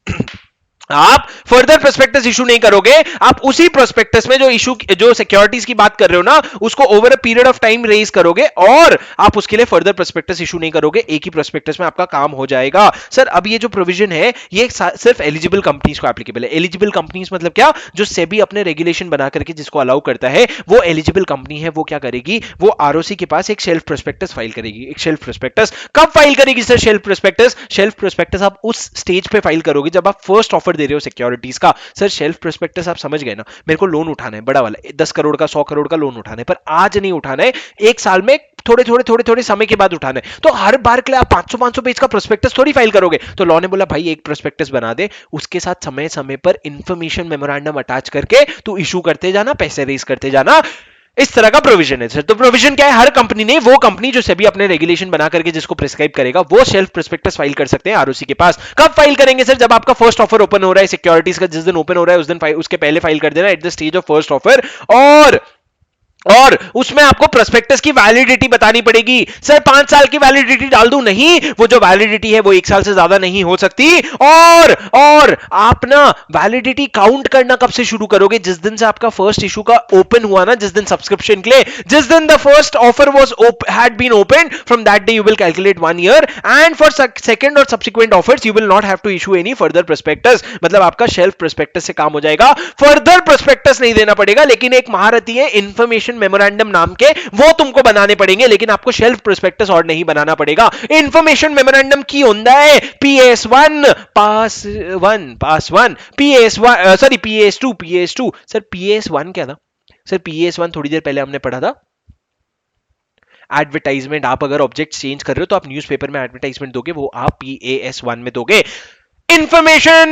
आप फर्दर प्रोस्पेक्टस इशू नहीं करोगे, आप उसी प्रोस्पेक्टस में जो सिक्योरिटीज की बात कर रहे हो ना, उसको over a period of time raise करोगे, और आप उसके लिए फर्दर प्रोस्पेक्टस इशू नहीं करोगे, एक ही प्रोस्पेक्टस में आपका काम हो जाएगा। सर अब ये जो प्रोविजन है ये सिर्फ एलिजिबल कंपनीज को एप्लीकेबल है। एलिजिबल कंपनीज मतलब क्या, जो सेबी अपने रेगुलेशन बना करके जिसको अलाउ करता है, वो एलिजिबल कंपनी है। वो क्या करेगी, वो आरओसी के पास एक शेल्फ प्रोस्पेक्टस फाइल करेगी। एक शेल्फ प्रोस्पेक्टस कब फाइल करेगी सर? शेल्फ प्रोस्पेक्टस आप उस स्टेज पे फाइल करोगे जब आप फर्स्ट ऑफर ऑफर दे रहे हो सिक्योरिटीज का। सर शेल्फ प्रोस्पेक्टस आप समझ गए ना, मेरे को लोन उठाना है बड़ा वाला 10 करोड़ का 100 करोड़ का लोन उठाना है, पर आज नहीं उठाना है, एक साल में थोड़े समय के बाद उठाना है। तो हर बार के लिए आप 500 पेज का प्रोस्पेक्टस थोड़ी फाइल करोगे। तो लॉ ने बोला भाई एक प्रोस्पेक्टस बना दे, उसके साथ समय समय पर इंफॉर्मेशन मेमोरेंडम अटैच करके तू इशू करते जाना, पैसे रेज करते जाना। इस तरह का प्रोविजन है सर। तो प्रोविजन क्या है, हर कंपनी ने, वो कंपनी जो सेबी अपने रेगुलेशन बना करके जिसको प्रिस्क्राइब करेगा, वो शेल्फ प्रोस्पेक्टस फाइल कर सकते हैं आरओसी के पास। कब फाइल करेंगे सर, जब आपका फर्स्ट ऑफर ओपन हो रहा है सिक्योरिटीज का, जिस दिन ओपन हो रहा है उस दिन उसके पहले फाइल कर देना at the stage of first offer. और उसमें आपको प्रोस्पेक्टस की वैलिडिटी बतानी पड़ेगी। सर 5 साल की वैलिडिटी डाल दूं, नहीं, वो जो वैलिडिटी है वो 1 साल से ज्यादा नहीं हो सकती। और आप ना वैलिडिटी काउंट करना कब से शुरू करोगे, जिस दिन से आपका फर्स्ट इशू का ओपन हुआ ना, जिस दिन सब्सक्रिप्शन के लिए, जिस दिन the first offer was had been open, from that day you will calculate 1 year, and for second और subsequent offers you will not have to issue any further prospectus. मतलब आपका शेल्फ प्रोस्पेक्टस से काम हो जाएगा, फर्दर प्रोस्पेक्टस नहीं देना पड़ेगा। लेकिन एक महारथी है इंफॉर्मेशन मेमोरेंडम नाम के, वो तुमको बनाने पड़ेंगे, लेकिन आपको शेल्फ प्रोस्पेक्टस और नहीं बनाना पड़ेगा। इंफॉर्मेशन मेमोरेंडम की होता है PS1 पास 1 PS1 sorry PS2 sir PS1 क्या था सर, PS1 थोड़ी देर पहले हमने पढ़ा था, एडवर्टाइजमेंट। आप अगर ऑब्जेक्ट चेंज कर रहे हो तो आप न्यूज़पेपर में एडवर्टाइजमेंट दोगे, वो आप PAS1 में दोगे। इंफॉर्मेशन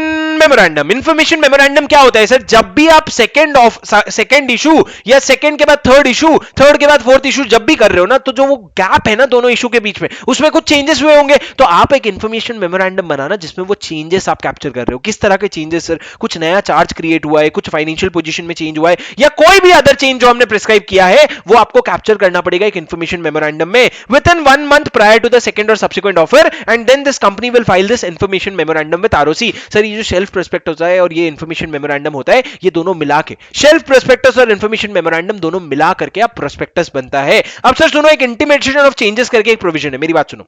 मेमोरेंडम क्या होता है सर, जब भी आप सेकंड इशू या सेकंड के बाद थर्ड इशू, थर्ड के बाद फोर्थ इशू जब भी कर रहे हो ना, तो जो वो गैप है ना दोनों इशू के बीच में, उसमें कुछ चेंजेस हुए होंगे, तो आप एक इंफॉर्मेशन मेमोरेंडम बनाना जिसमें वो चेंजेस आप कैप्चर कर रहे हो। किस तरह के चेंजेस सर, कुछ नया चार्ज क्रिएट हुआ है, कुछ फाइनेंशियल पोजीशन में चेंज हुआ है, या कोई भी अदर चेंज जो हमने प्रिस्क्राइब किया है, वो आपको कैप्चर करना पड़ेगा एक इंफॉर्मेशन मेमोरेंडम में within 1 month prior to the second और subsequent offer, and then this company will file this information memorandum with ROC. Sir ये जो शेल्फ प्रोस्पेक्ट होता है और ये इंफॉर्मेशन मेमोरेंडम होता है, ये दोनों मिला के शेल्फ प्रोस्पेक्टस और इंफॉर्मेशन मेमोरेंडम दोनों मिला करके आप प्रोस्पेक्टस बनता है। अब सर सुनो, एक इंटीमेशन ऑफ चेंजेस करके एक प्रोविजन है, मेरी बात सुनो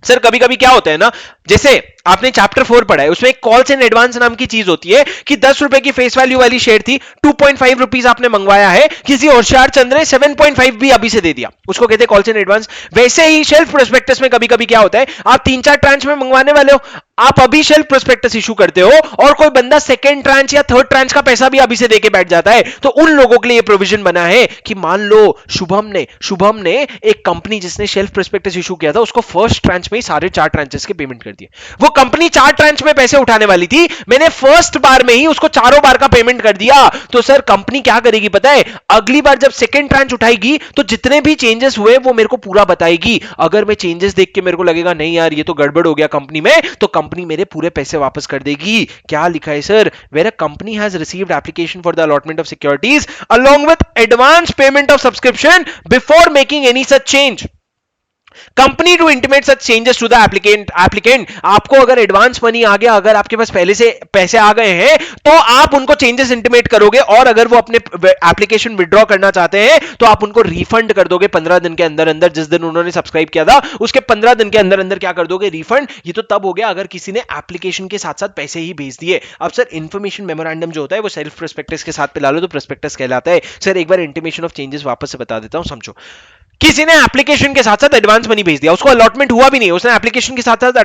सर। कभी कभी क्या होता है ना, जैसे आपने चैप्टर 4 पढ़ा है, उसमें एक कॉल्स इन एडवांस नाम की चीज होती है कि 10 रुपए की फेस वैल्यू वाली शेयर थी, 2.5 रुपीज आपने मंगवाया है, किसी होशियार चंद्र ने 7.5 भी अभी से दे दिया, उसको कहते हैं कॉल्स इन एडवांस। वैसे ही शेल्फ प्रोस्पेक्टस में कभी कभी क्या होता है, आप 3-4 ट्रांच में मंगवाने वाले हो, आप अभी शेल्फ प्रोस्पेक्टस इशू करते हो और कोई बंदा सेकंड ट्रांच या थर्ड ट्रांच का पैसा भी अभी से देके बैठ जाता है, तो उन लोगों के लिए प्रोविजन बना है कि मान लो शुभम ने एक कंपनी जिसने शेल्फ प्रोस्पेक्टस इशू किया था, उसको फर्स्ट ट्रांच में ही सारे 4 ट्रांचेस के पेमेंट कर दिए। वो कंपनी 4 ट्रांच में पैसे उठाने वाली थी, मैंने फर्स्ट बार में ही उसको 4 बार का पेमेंट कर दिया। तो सर कंपनी क्या करेगी पता है, अगली बार जब सेकंड ट्रांच उठाएगी तो जितने भी चेंजेस हुए वो मेरे को पूरा बताएगी। अगर मैं चेंजेस देख के मेरे को लगेगा नहीं यार ये तो गड़बड़ हो गया कंपनी में, तो कंपनी मेरे पूरे पैसे वापस कर देगी। क्या लिखा है sir, where a company has received application for the allotment of securities along with advance payment of subscription before making any such change, company to intimate such changes to the applicant. आपको अगर एडवांस मनी आ गया, अगर आपके पास पहले से पैसे आ गए हैं, तो आप उनको चेंजेस इंटीमेट करोगे, और अगर वो अपने एप्लीकेशन विड्रॉ करना चाहते हैं तो आप उनको रिफंड कर दोगे 15 दिन के अंदर अंदर, जिस दिन उन्होंने सब्सक्राइब किया था उसके 15 दिन के अंदर अंदर क्या कर दोगे, रिफंड। ये तो तब हो गया अगर किसी ने एप्लीकेशन के साथ साथ पैसे ही भेज दिए। अब सर इंफॉर्मेशन मेमोरेंडम जो होता है वो सेल्फ प्रोस्पेक्टस के साथ पिला लो तो प्रोस्पेक्टस कहलाता है। सर एक बार इंटीमेशन ऑफ चेंजेस वापस से बता देता हूं, समझो। किसी ने एप्लीकेशन के साथ साथ एडवांस मनी भेज दिया, उसको अलॉटमेंट हुआ भी नहीं, उसने एप्लीकेशन के साथ साथ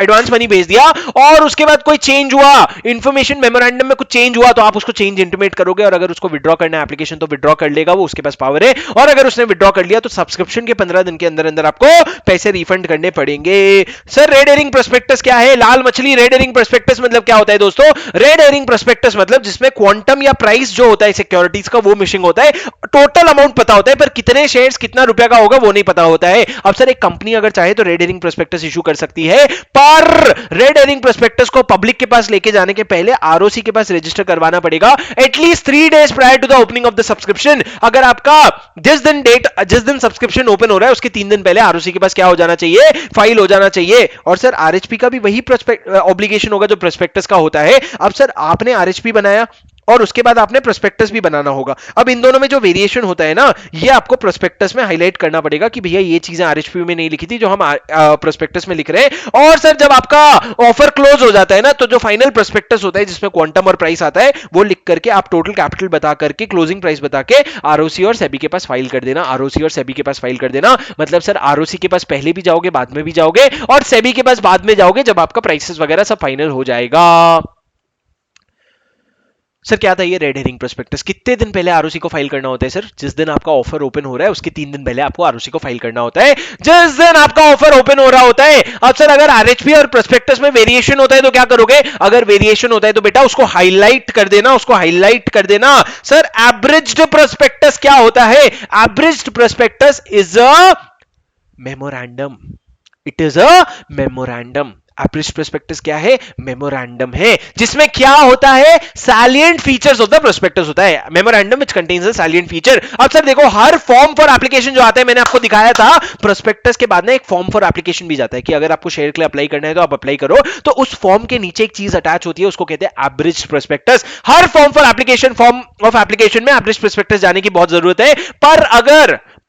एडवांस मनी भेज दिया, और उसके बाद कोई चेंज हुआ, इंफॉर्मेशन मेमोरेंडम में कुछ चेंज हुआ, तो आप उसको चेंज इंटीमेट करोगे, और अगर उसको विड्रॉ करना है एप्लीकेशन तो विड्रॉ कर लेगा, वो उसके पास पावर है। और अगर उसने विड्रॉ कर लिया तो सब्सक्रिप्शन के 15 दिन के अंदर अंदर आपको पैसे रिफंड करने पड़ेंगे। सर रेड हेरिंग प्रोस्पेक्टस क्या है, लाल मछली रेड हेरिंग प्रोस्पेक्टस मतलब क्या होता है दोस्तों, रेड हेरिंग प्रोस्पेक्टस मतलब जिसमें क्वांटम या प्राइस जो होता है सिक्योरिटीज का वो मिसिंग होता है, टोटल अमाउंट पता होता है पर कितने शेयर्स कितना रुपया का होगा वो नहीं पता होता है। अब सर एक कंपनी अगर चाहे तो रेड हेरिंग प्रोस्पेक्टस इशू कर सकती है, पर रेड हेरिंग प्रोस्पेक्टस को पब्लिक के पास लेके जाने के पहले आरओसी के पास रजिस्टर करवाना पड़ेगा at least 3 days prior to the opening of the subscription. अगर आपका जिस दिन सब्सक्रिप्शन ओपन हो रहा है उसके 3 दिन पहले आरओसी के पास क्या हो जाना चाहिए, फाइल हो जाना चाहिए। और सर आरएचपी का भी वही ऑब्लिगेशन होगा जो प्रोस्पेक्टस का होता है। अब सर आपने आरएचपी बनाया और उसके बाद आपने प्रोस्पेक्टस भी बनाना होगा। अब इन दोनों में जो वेरिएशन होता है ना, ये आपको प्रोस्पेक्टस में हाईलाइट करना पड़ेगा कि भैया ये चीजें आरएचपी में नहीं लिखी थी जो हम प्रोस्पेक्टस में लिख रहे हैं। और सर जब आपका ऑफर क्लोज हो जाता है ना, तो जो फाइनल प्रोस्पेक्टस होता है जिसमें क्वांटम और प्राइस आता है वो लिख करके आप टोटल कैपिटल बता करके क्लोजिंग प्राइस बता के आरओसी और सेबी के पास फाइल कर देना। आरओसी और सेबी के पास फाइल कर देना मतलब सर आरओसी के पास पहले भी जाओगे बाद में भी जाओगे और सेबी के पास बाद में जाओगे जब आपका प्राइसेस वगैरह सब फाइनल हो जाएगा। सर क्या था ये रेड हेरिंग प्रोस्पेक्टस? कितने दिन पहले आरओसी को फाइल करना होता है सर? जिस दिन आपका ऑफर ओपन हो रहा है उसके 3 दिन पहले आपको आरओसी को फाइल करना होता है, जिस दिन आपका ऑफर ओपन हो रहा होता है। अब सर अगर आरएचपी और प्रोस्पेक्टस में वेरिएशन होता है तो क्या करोगे? अगर वेरिएशन होता है तो बेटा उसको हाईलाइट कर देना, उसको हाईलाइट कर देना। सर एब्रिज्ड प्रोस्पेक्टस क्या होता है? Abridged prospectus is a memorandum, it is a memorandum. Abridged prospectus क्या है? मेमोरेंडम है, जिसमें क्या होता है? Salient features of the prospectus होता है। Memorandum which contains the salient feature. अब सर देखो, हर फॉर्म फॉर एप्लीकेशन जो आता है, मैंने आपको दिखाया था प्रोस्पेक्टस के बाद ना एक फॉर्म फॉर एप्लीकेशन भी जाता है कि अगर आपको शेयर के लिए अप्लाई करना है तो आप अप्लाई करो, तो उस फॉर्म के नीचे एक चीज अटैच होती है, उसको कहते हैं एब्रिज्ड प्रोस्पेक्टस। हर form for application, form of application में एब्रिज्ड प्रोस्पेक्टस जाने की बहुत जरूरत है।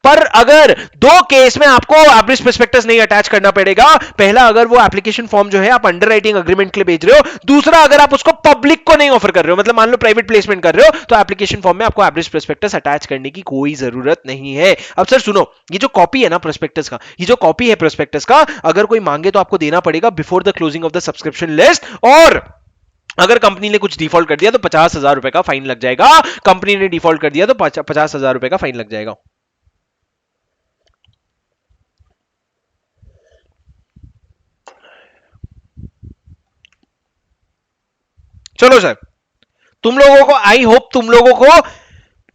पर अगर दो केस में आपको एब्रिज्ड प्रोस्पेक्टस नहीं अटैच करना पड़ेगा। पहला, अगर वो एप्लीकेशन फॉर्म जो है आप अंडरराइटिंग अग्रीमेंट के लिए भेज रहे हो। दूसरा, अगर आप उसको पब्लिक को नहीं ऑफर कर रहे हो, मतलब मान लो प्राइवेट प्लेसमेंट कर रहे हो, तो एप्लीकेशन फॉर्म में आपको एब्रिज्ड प्रोस्पेक्टस अटैच करने की कोई जरूरत नहीं है। अब सर सुनो, ये जो कॉपी है ना प्रोस्पेक्टस का, ये जो कॉपी है प्रोस्पेक्टस का, अगर कोई मांगे तो आपको देना पड़ेगा before the closing of the subscription list, और अगर कंपनी ने कुछ डिफॉल्ट कर दिया तो 50,000 रुपए का फाइन लग जाएगा। कंपनी ने डिफॉल्ट कर दिया तो 50,000 रुपए का फाइन लग जाएगा। चलो सर, तुम लोगों को, आई होप तुम लोगों को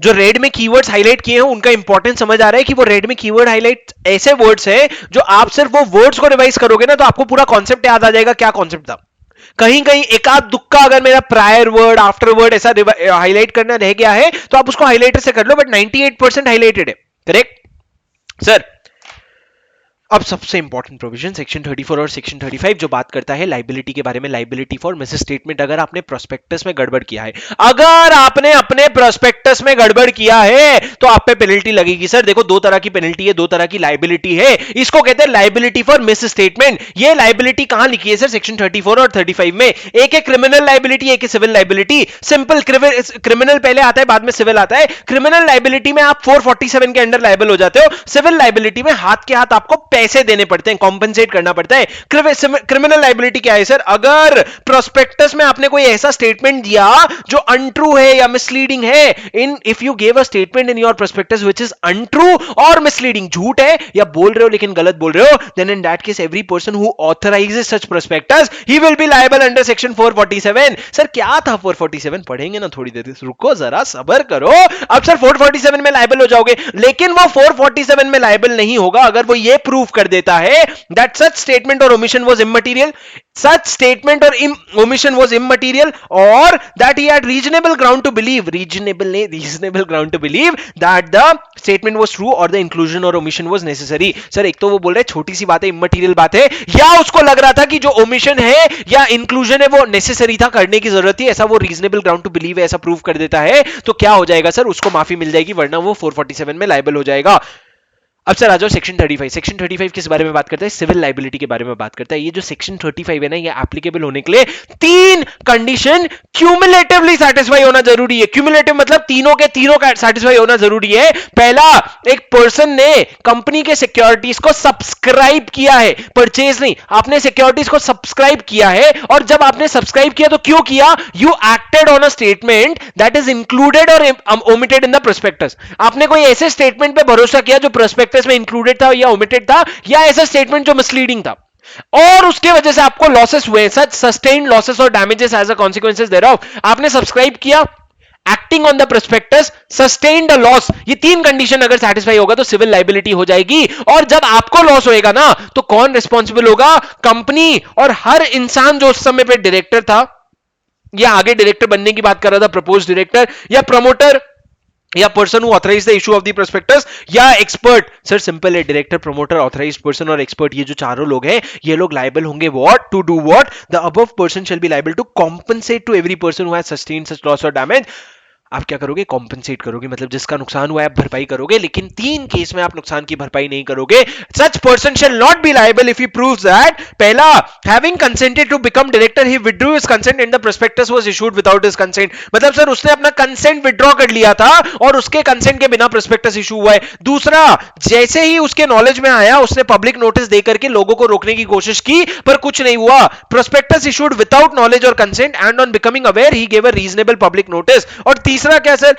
जो रेड में कीवर्ड्स हाईलाइट किए हैं उनका इंपॉर्टेंस समझ आ रहा है कि वो रेड में कीवर्ड हाईलाइट ऐसे वर्ड्स हैं जो आप सिर्फ वो वर्ड्स को रिवाइज करोगे ना तो आपको पूरा कॉन्सेप्ट याद आ जाएगा। क्या कॉन्सेप्ट था? कहीं कहीं एकाध दुक्का अगर मेरा प्रायर वर्ड, आफ्टर वर्ड ऐसा हाईलाइट करना रह गया है तो आप उसको हाईलाइटर से कर लो, बट 98% हाईलाइटेड है। Correct sir. अब सबसे इंपॉर्टेंट प्रोविजन सेक्शन 34 और सेक्शन 35 जो बात करता है लाइबिलिटी के बारे में, लाइबिलिटी फॉर मिस स्टेटमेंट। अगर आपने प्रोस्पेक्टस में गड़बड़ किया है, अगर आपने अपने प्रोस्पेक्टस में गड़बड़ किया है तो आप पे पेनल्टी लगेगी। सर देखो, दो तरह की पेनल्टी है, दो तरह की लाइबिलिटी है। इसको कहते हैं लाइबिलिटी फॉर मिस स्टेटमेंट। ये लाइबिलिटी कहां लिखी है सर? सेक्शन 34 और 35 में। एक है क्रिमिनल लाइबिलिटी, एक है सिविल लाइबिलिटी। सिंपल क्रिमिनल पहले आता है, बाद में सिविल आता है। क्रिमिनल लाइबिलिटी में आप 447 के अंडर लाइबल हो जाते हो। सिविल लाइबिलिटी में हाथ के हाथ आपको पैसे देने पड़ते हैं, कॉम्पेंसेट करना पड़ता है। क्रिमिनल लाइबिलिटी क्या है सर? अगर प्रोस्पेक्टस में आपने कोई ऐसा स्टेटमेंट दिया जो अनट्रू है या मिसलीडिंग है, if you give a statement in your prospectus which is untrue और मिसलीडिंग, झूठ है या बोल रहे हो लेकिन गलत बोल रहे हो, then in that case every person who authorises such prospectus he will be liable under section 447। Sir क्या था 447? पढ़ेंगे ना थोड़ी देर, रुको जरा, सब्र करो। अब सर 447 में लायबल हो जाओगे, लेकिन वो 447 में लायबल नहीं होगा अगर वो ये प्रूव कर देता है that such statement or omission was immaterial, such statement or omission was immaterial, or that he had reasonable ground to believe, reasonable ground to believe that the statement was true or the inclusion or omission was necessary। Sir एक तो वो बोल रहे छोटी सी बात है, इमटेरियल बात है, या उसको लग रहा था कि जो ओमिशन है या इंक्लूजन है वो नेसेसरी था, करने की जरूरत थी, ऐसा वो रीजनेबल ग्राउंड टू बिलीव है, ऐसा प्रूव कर देता है, तो क्या हो जाएगा सर? उसको माफी मिल जाएगी, वरना वो 447 में लायबल हो जाएगा। अब सर आ जाओ सेक्शन 35। सेक्शन 35 किस बारे में बात करता है? सिविल लाइबिलिटी के बारे में बात करता है। ये जो सेक्शन 35 है ना, ये एप्लीकेबल होने के लिए 3 कंडीशन क्यूमुलेटिवली सैटिस्फाई होना जरूरी है। क्यूमुलेटिव मतलब तीनों के तीनों का सैटिस्फाई होना जरूरी है। पहला, एक पर्सन ने कंपनी के सिक्योरिटीज को सब्सक्राइब किया है, परचेज नहीं, आपने सिक्योरिटीज को सब्सक्राइब किया है, और जब आपने सब्सक्राइब किया तो क्यों किया? You acted on a statement that is included और ओमिटेड इन द प्रोस्पेक्टस। आपने कोई ऐसे स्टेटमेंट पे भरोसा किया जो प्रोस्पेक्टस में इंक्लूडेड था या ओमिटेड था, या ऐसा स्टेटमेंट जो मिसलीडिंग था, और उसके वजह से आपको लॉसेस हुए, सच सस्टेन्ड लॉसेस और डैमेजेस एज अ कॉन्सिक्वेंसेस देयरऑफ। आपने सब्सक्राइब किया, acting on the prospectus, sustained a loss, ये 3 कंडीशन अगर सेटिस्फाई होगा तो सिविल लाइबिलिटी हो जाएगी। और जब आपको लॉस होएगा ना तो कौन रिस्पॉन्सिबल होगा? कंपनी और हर इंसान जो उस समय पे डायरेक्टर था या आगे डायरेक्टर बनने की बात कर रहा था, प्रपोज डायरेक्टर या प्रमोटर या person who authorise the issue of the prospectus या एक्सपर्ट। सर सिंपल है, डायरेक्टर, प्रमोटर, ऑथराइज्ड पर्सन और एक्सपर्ट, ये जो चारों लोग हैं ये लोग लायबल होंगे। What to do? What the above person shall be liable to compensate to every person who has sustained such loss or damage आप क्या करोगे, कॉम्पेंसेट करोगे, मतलब जिसका नुकसान हुआ है आप भरपाई करोगे, लेकिन 3 केस में आप नुकसान की भरपाई नहीं करोगे. Such person shall not be liable if he proves that पहला, having consented to become director he withdrew his consent and the prospectus was issued without his consent. मतलब सर उसने अपना कंसेंट विथड्रॉ कर लिया था और उसके कंसेंट के बिना प्रोस्पेक्टस इशू हुआ है. दूसरा, जैसे ही उसके नॉलेज में आया उसने पब्लिक नोटिस देकर के लोगों को रोकने की कोशिश की पर कुछ नहीं हुआ. प्रोस्पेक्टस इशूड विदाउट नॉलेज और consent and on becoming aware he gave a reasonable public notice. और तीसरा क्या sir,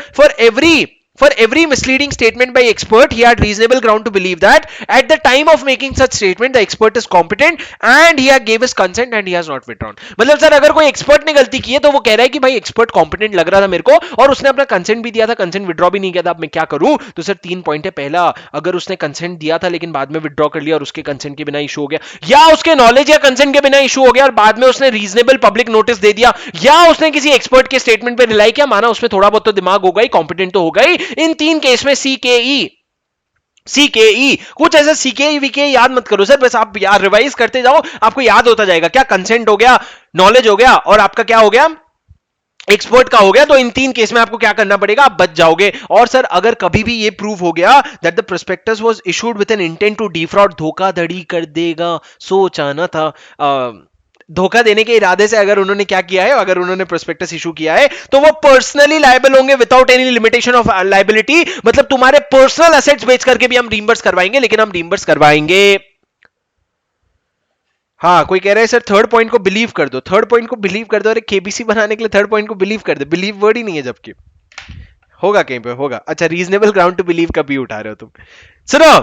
for every misleading statement by expert he had reasonable ground to believe that at the time of making such statement the expert is competent and he had gave his consent and he has not withdrawn. मतलब सर अगर कोई एक्सपर्ट ने गलती की है तो वो कह रहा है कि भाई एक्सपर्ट कॉम्पिटेंट लग रहा था मेरे को और उसने अपना कंसेंट भी दिया था, कंसेंट विड्रॉ भी नहीं किया था, अब मैं क्या करूं. तो सर 3 पॉइंट है. पहला, अगर उसने कंसेंट दिया था लेकिन बाद में विड्रॉ कर लिया और उसके कंसेंट के बिना इशू हो गया, या उसके नॉलेज या कंसेंट के बिना इशू हो गया और बाद में उसने रीजनेबल पब्लिक नोटिस दे दिया, या उसने किसी एक्सपर्ट के स्टेटमेंट पे रिलाई किया, माना उसमें थोड़ा बहुत तो दिमाग होगा ही, कॉम्पिटेंट तो होगा ही. इन 3 केस में सीकेई कुछ ऐसा सीकेई वीके याद मत करो सर, बस आप यार रिवाइज करते जाओ, आपको याद होता जाएगा. क्या कंसेंट हो गया, नॉलेज हो गया और आपका क्या हो गया, एक्सपर्ट का हो गया. तो इन 3 केस में आपको क्या करना पड़ेगा, आप बच जाओगे. और सर अगर कभी भी ये प्रूव हो गया that the prospectus was issued with an intent to defraud, धोखाधड़ी कर देगा, सोचाना था. धोखा देने के इरादे से अगर उन्होंने क्या किया है, अगर उन्होंने प्रोस्पेक्टस इशू किया है तो वो पर्सनली लायबल होंगे without any limitation of liability. मतलब तुम्हारे पर्सनल एसेट्स बेच करके भी हम रीइंबर्स करवाएंगे, लेकिन हम रीइंबर्स करवाएंगे. हाँ, कोई कह रहा है सर थर्ड पॉइंट को बिलीव कर दो, थर्ड पॉइंट को बिलीव कर दो. अरे केबीसी बनाने के लिए थर्ड पॉइंट को बिलीव कर दो, बिलीव वर्ड ही नहीं है, जबकि होगा कहीं पे होगा. अच्छा, रीजनेबल ग्राउंड टू बिलीव कभी उठा रहे हो तुम. सुनो,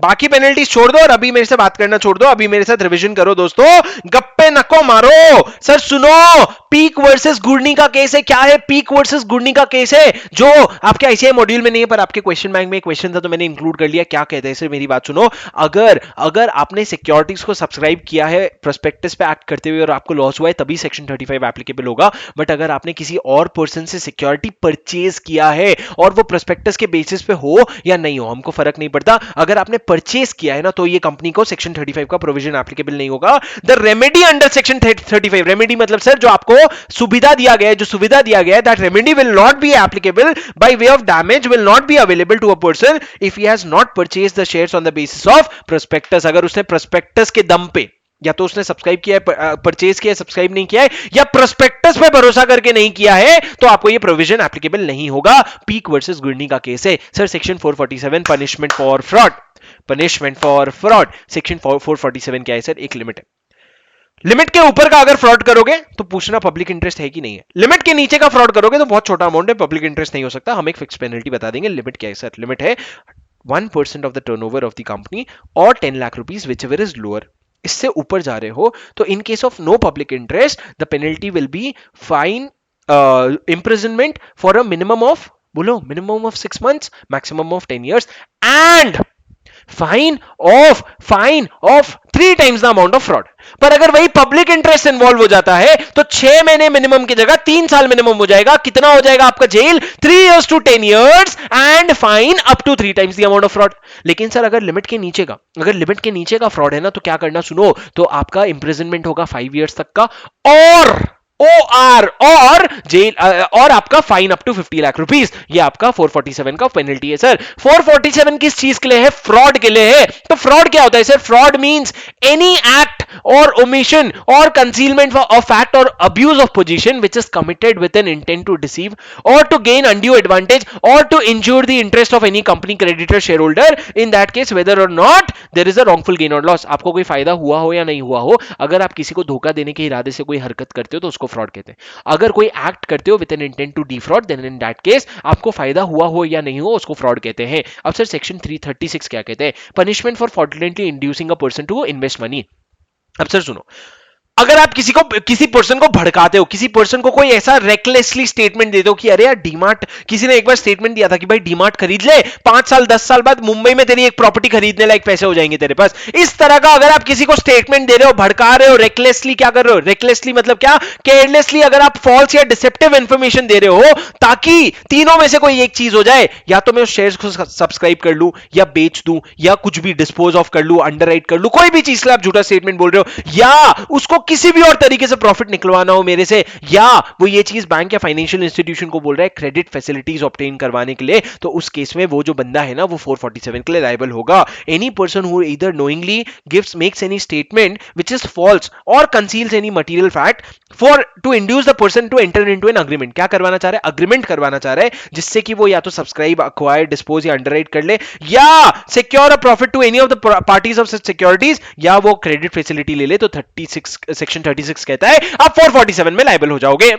बाकी पेनल्टीज छोड़ दो और अभी मेरे से बात करना छोड़ दो, अभी मेरे साथ रिवीजन करो दोस्तों, गप्पे नको मारो. सर सुनो, पीक वर्सेस गुर्नी का केस है. क्या है पीक वर्सेस गुर्नी का केस है, जो आपके आईसीआई मॉड्यूल में नहीं है पर आपके क्वेश्चन बैंक में क्वेश्चन था तो मैंने इंक्लूड कर लिया. क्या कहते हैं सर, मेरी बात सुनो. अगर आपने सिक्योरिटीज को सब्सक्राइब किया है प्रोस्पेक्टस पे एक्ट करते हुए और आपको लॉस हुआ है तभी सेक्शन 35 एप्लीकेबल होगा. बट अगर आपने किसी और पर्सन से सिक्योरिटी परचेज किया है और वो प्रोस्पेक्टस के बेसिस पे हो या नहीं हो, हमको फर्क नहीं पड़ता. अगर आपने परचेज किया है ना तो ये कंपनी को सेक्शन 35 का प्रोविजन एप्लीकेबल नहीं होगा. The remedy under section 35, remedy मतलब सर जो आपको सुविधा दिया गया है, जो सुविधा दिया गया है, that remedy will not be applicable by way of damage, will not be available to a person if he has not purchase the shares on the basis of prospectus. अगर उसने प्रोस्पेक्टस के दम पे, या तो उसने सब्सक्राइब किया है, परचेज किया है, सब्सक्राइब नहीं किया है, या प्रोस्पेक्टस पे भरोसा करके नहीं किया है, तो आपको ये प्रोविजन एप्लीकेबल नहीं होगा. पीक वर्सेस गुर्नी का केस है sir. Section 447 punishment for fraud, punishment for fraud. Section 447 क्या है सर, एक लिमिट है. लिमिट के ऊपर का अगर फ्रॉड करोगे तो पूछना पब्लिक इंटरेस्ट है कि नहीं है. लिमिट के नीचे का फ्रॉड करोगे तो बहुत छोटा अमाउंट है, पब्लिक इंटरेस्ट नहीं हो सकता. हम एक फिक्स पेनल्टी बता देंगे. लिमिट क्या है सर, लिमिट है 1% of the turnover of the company और 10 lakh rupees whichever is lower. इससे ऊपर जा रहे हो तो in case of no public interest the penalty will be fine, imprisonment for a minimum of, बोलो minimum of 6 months, maximum of 10 years and fine of 3 times the amount of fraud. पर अगर वही पब्लिक इंटरेस्ट इन्वॉल्व हो जाता है तो 6 महीने मिनिमम की जगह 3 साल मिनिमम हो जाएगा. कितना हो जाएगा आपका jail, 3 years to 10 years and fine up to 3 times the amount of fraud. लेकिन सर अगर लिमिट के नीचे का, अगर लिमिट के नीचे का फ्रॉड है ना तो क्या करना सुनो, तो आपका इंप्रिजनमेंट होगा 5 years तक का और जेल और आपका fine up to 50 lakh rupees. ये आपका 447 का पेनल्टी है सर. 447 किस चीज के लिए है, फ्रॉड के लिए है. तो फ्रॉड क्या होता है sir, fraud means any act or omission or concealment of fact or abuse of position which is committed with an intent to deceive or to gain undue advantage or to injure the interest of any company creditor shareholder, in that case whether or not there is a wrongful gain or loss. आपको कोई फायदा हुआ हो या नहीं हुआ हो, अगर आप किसी को धोखा देने के इरादे से कोई हरकत करते हो तो उसको फ्रॉड कहते हैं. अगर कोई एक्ट करते हो with an intent to defraud, then in that case आपको फायदा हुआ हो या नहीं हो उसको फ्रॉड कहते हैं. अब सर सेक्शन 336 क्या कहते हैं, punishment for fraudulently inducing a person to invest money. अब सर सुनो, अगर आप किसी पर्सन को भड़काते हो, किसी पर्सन को कोई ऐसा रेकलेसली स्टेटमेंट दे दो कि अरे यार डीमार्ट, किसी ने एक बार स्टेटमेंट दिया था कि भाई डीमार्ट खरीद ले, 5 साल 10 साल बाद मुंबई में तेरी एक प्रॉपर्टी खरीदने लायक पैसे हो जाएंगे तेरे पास. इस तरह का अगर आप किसी को स्टेटमेंट दे रहे हो, भड़का रहे हो, रेकलेसली क्या कर रहे हो, रेकलेसली मतलब क्या, केयरलेसली अगर आप फॉल्स या डिसेप्टिव इंफॉर्मेशन दे रहे हो ताकि तीनों में से कोई एक चीज हो जाए, या तो मैं उस शेयर्स को सब्सक्राइब कर लूं या बेच दूं या कुछ भी डिस्पोज ऑफ कर लूं, अंडरराइट कर लूं, कोई भी चीज से आप झूठा स्टेटमेंट बोल रहे हो, या उसको किसी भी और तरीके से प्रॉफिट निकलवाना हो मेरे से, या वो ये चीज बैंक या फाइनेंशियल इंस्टीट्यूशन को बोल रहा है क्रेडिट फैसिलिटीज ऑब्टेन करवाने के लिए, तो उस केस में वो जो बंदा है ना वो 447 के लिए लायबल होगा. Any person who either knowingly gives makes any statement which is false और conceals any material fact for to induce the person to enter into an agreement. क्या करवाना चाह रहा है? अग्रीमेंट करवाना चाह रहा है जिससे कि वो या तो सब्सक्राइब, अक्वायर, डिस्पोज या अंडरराइट कर ले, या secure a profit to any of the parties of such securities, या वो क्रेडिट फैसिलिटी ले ले. तो 36 सेक्शन 36 कहता है आप 447 में लायबल हो जाओगे.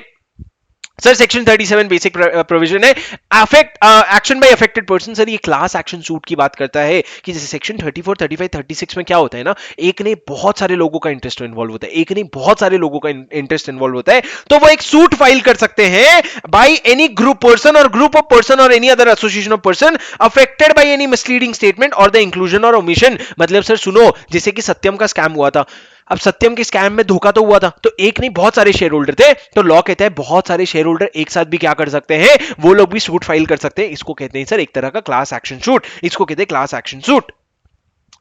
सर सेक्शन 37 बेसिक प्रोविजन है affect action by affected person. Sir ये क्लास एक्शन सूट की बात करता है कि जैसे सेक्शन 34, 35, 36 में क्या होता है ना, एक नहीं बहुत सारे लोगों का इंटरेस्ट इन्वॉल्व होता है, एक नहीं बहुत सारे लोगों का इंटरेस्ट इन्वॉल्व होता है, तो वो एक सूट फाइल कर सकते हैं बाय एनी ग्रुप पर्सन और ग्रुप ऑफ पर्सन और any other association of person affected by any misleading statement और द इंक्लूजन और ओमिशन. मतलब सर सुनो, जैसे कि सत्यम का स्कैम हुआ था. अब सत्यम के स्कैम में धोखा तो हुआ था, तो एक नहीं बहुत सारे शेयर होल्डर थे, तो लॉ कहता है बहुत सारे शेयर होल्डर एक साथ भी क्या कर सकते हैं, वो लोग भी सूट फाइल कर सकते हैं. इसको कहते हैं सर एक तरह का क्लास एक्शन सूट, इसको कहते हैं क्लास एक्शन सूट.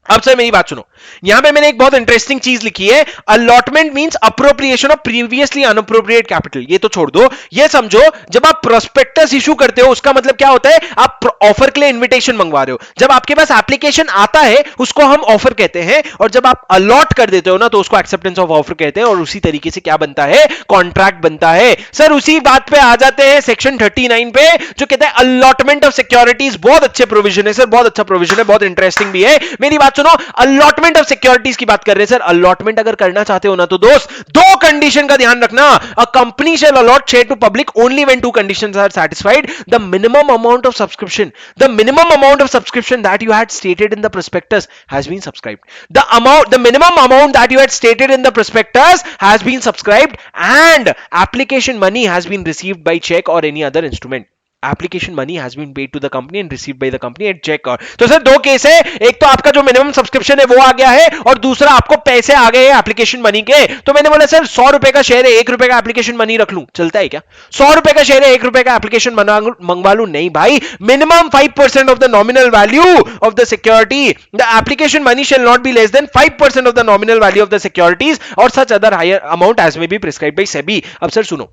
अब सर मेरी बात सुनो, यहां पे मैंने एक बहुत इंटरेस्टिंग चीज लिखी है, allotment means appropriation of previously unappropriate capital. ये तो छोड़ दो, ये समझो जब आप प्रोस्पेक्टस इशू करते हो उसका मतलब क्या होता है, आप ऑफर के लिए इन्विटेशन मंगवा रहे हो. जब आपके पास एप्लीकेशन आता है उसको हम ऑफर कहते हैं, और जब आप अलॉट कर देते हो ना तो उसको एक्सेप्टेंस ऑफ ऑफर कहते हैं, और उसी तरीके से क्या बनता है, कॉन्ट्रैक्ट बनता है. सर उसी बात पे आ जाते हैं सेक्शन 39 पे जो कहता है अलॉटमेंट ऑफ सिक्योरिटीज. बहुत अच्छे प्रोविजन है सर, बहुत अच्छा प्रोविजन है, बहुत इंटरेस्टिंग भी है. मेरी बात सुनो, अलॉटमेंट ऑफ सिक्योरिटीज की बात कर रहे हैं सर. अलॉटमेंट अगर करना चाहते हो ना तो दोस्त दो कंडीशन का ध्यान रखना. A company shall allot share to public only when two conditions are satisfied. The minimum amount of subscription, the minimum amount of subscription that you had stated in the prospectus has been subscribed. The minimum amount that you had stated in the prospectus has been subscribed and application money has been received by check or any other instrument. Application money has been paid to the company and received by the company at cheque. तो सर दो केस है, एक तो आपका जो मिनिमम सब्सक्रिप्शन है वो आ गया है, और दूसरा आपको पैसे आ गए हैं एप्लीकेशन मनी के. तो मैंने बोला सर 100 रुपए का शेयर है, 1 रुपए का एप्लीकेशन मनी रख लूं, चलता है क्या? 100 रुपए का शेयर है, 1 रुपए का एप्लीकेशन मंगवा लूं? नहीं भाई, minimum 5% of the nominal value of the security. The application money shall not be less than 5% of the nominal value of the securities और such other higher amount as may be prescribed by SEBI. अब सर सुनो,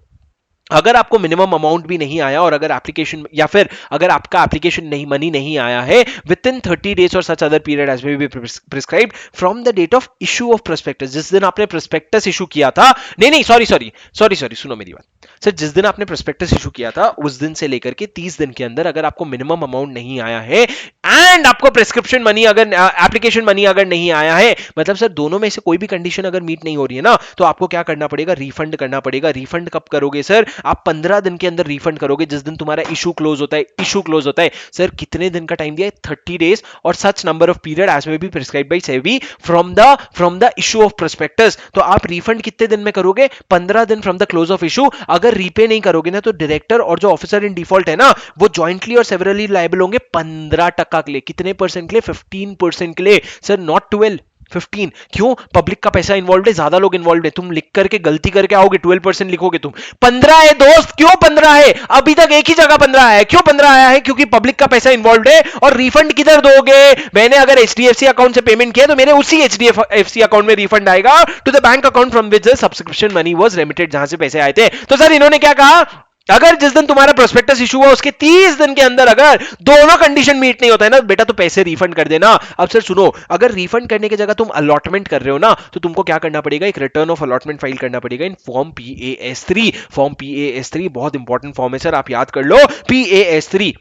अगर आपको मिनिमम अमाउंट भी नहीं आया और अगर एप्लीकेशन या फिर अगर आपका एप्लीकेशन नहीं मनी नहीं आया है with in 30 days or such other period as may be prescribed from the date of issue of prospectus. जिस दिन आपने प्रोस्पेक्टस इशू किया था, नहीं सॉरी सुनो मेरी बात सर, जिस दिन आपने प्रोस्पेक्टस इशू किया था उस दिन से लेकर के 30 दिन के अंदर अगर आपको मिनिमम अमाउंट नहीं आया है एंड आपको प्रिस्क्रिप्शन मनी अगर एप्लीकेशन मनी अगर नहीं आया है, मतलब सर दोनों में से कोई भी कंडीशन अगर मीट नहीं हो रही है ना, तो आपको क्या करना पड़ेगा, रिफंड करना पड़ेगा. रिफंड कब करोगे सर? आप 15 दिन के अंदर रिफंड करोगे जिस दिन तुम्हारा इशू क्लोज होता है. इशू क्लोज होता है सर कितने दिन का टाइम दिया है? 30 days or such number of period as may be prescribed by SEBI from the issue of prospectus. तो आप रिफंड कितने दिन में करोगे? 15 दिन from the close of issue. अगर रीपे नहीं करोगे ना तो डायरेक्टर और जो ऑफिसर इन डिफॉल्ट है ना वो जॉइंटली और सेवरली लायबल होंगे 15% के लिए. कितने परसेंट के लिए? 15% के लिए सर, नॉट 12, 15. क्यों? पब्लिक का पैसा इन्वॉल्व है, ज्यादा लोग इन्वॉल्व है. तुम लिख करके गलती करके आओगे 12% लिखोगे तुम. 15 है दोस्त. क्यों 15 है? अभी तक एक ही जगह 15 आया है. क्यों 15 आया है? क्योंकि पब्लिक का पैसा इन्वॉल्व है. और रिफंड किधर दोगे? मैंने अगर एचडीएफसी अकाउंट से पेमेंट किया तो मेरे उसी एचडीएफसी अकाउंट में रिफंड आएगा to the bank account from which the subscription money was remitted, जहां से पैसे आए थे. तो सर इन्होंने क्या कहा, अगर जिस दिन तुम्हारा प्रोस्पेक्टस इशू हुआ उसके 30 दिन के अंदर अगर दोनों कंडीशन मीट नहीं होता है ना बेटा, तो पैसे रिफंड कर देना. अब सर सुनो, अगर रिफंड करने की जगह तुम अलॉटमेंट कर रहे हो ना तो तुमको क्या करना पड़ेगा, एक रिटर्न ऑफ अलॉटमेंट फाइल करना पड़ेगा in form PAS3. Form PAS3 बहुत इंपॉर्टेंट फॉर्म है सर, आप याद कर लो PAS3.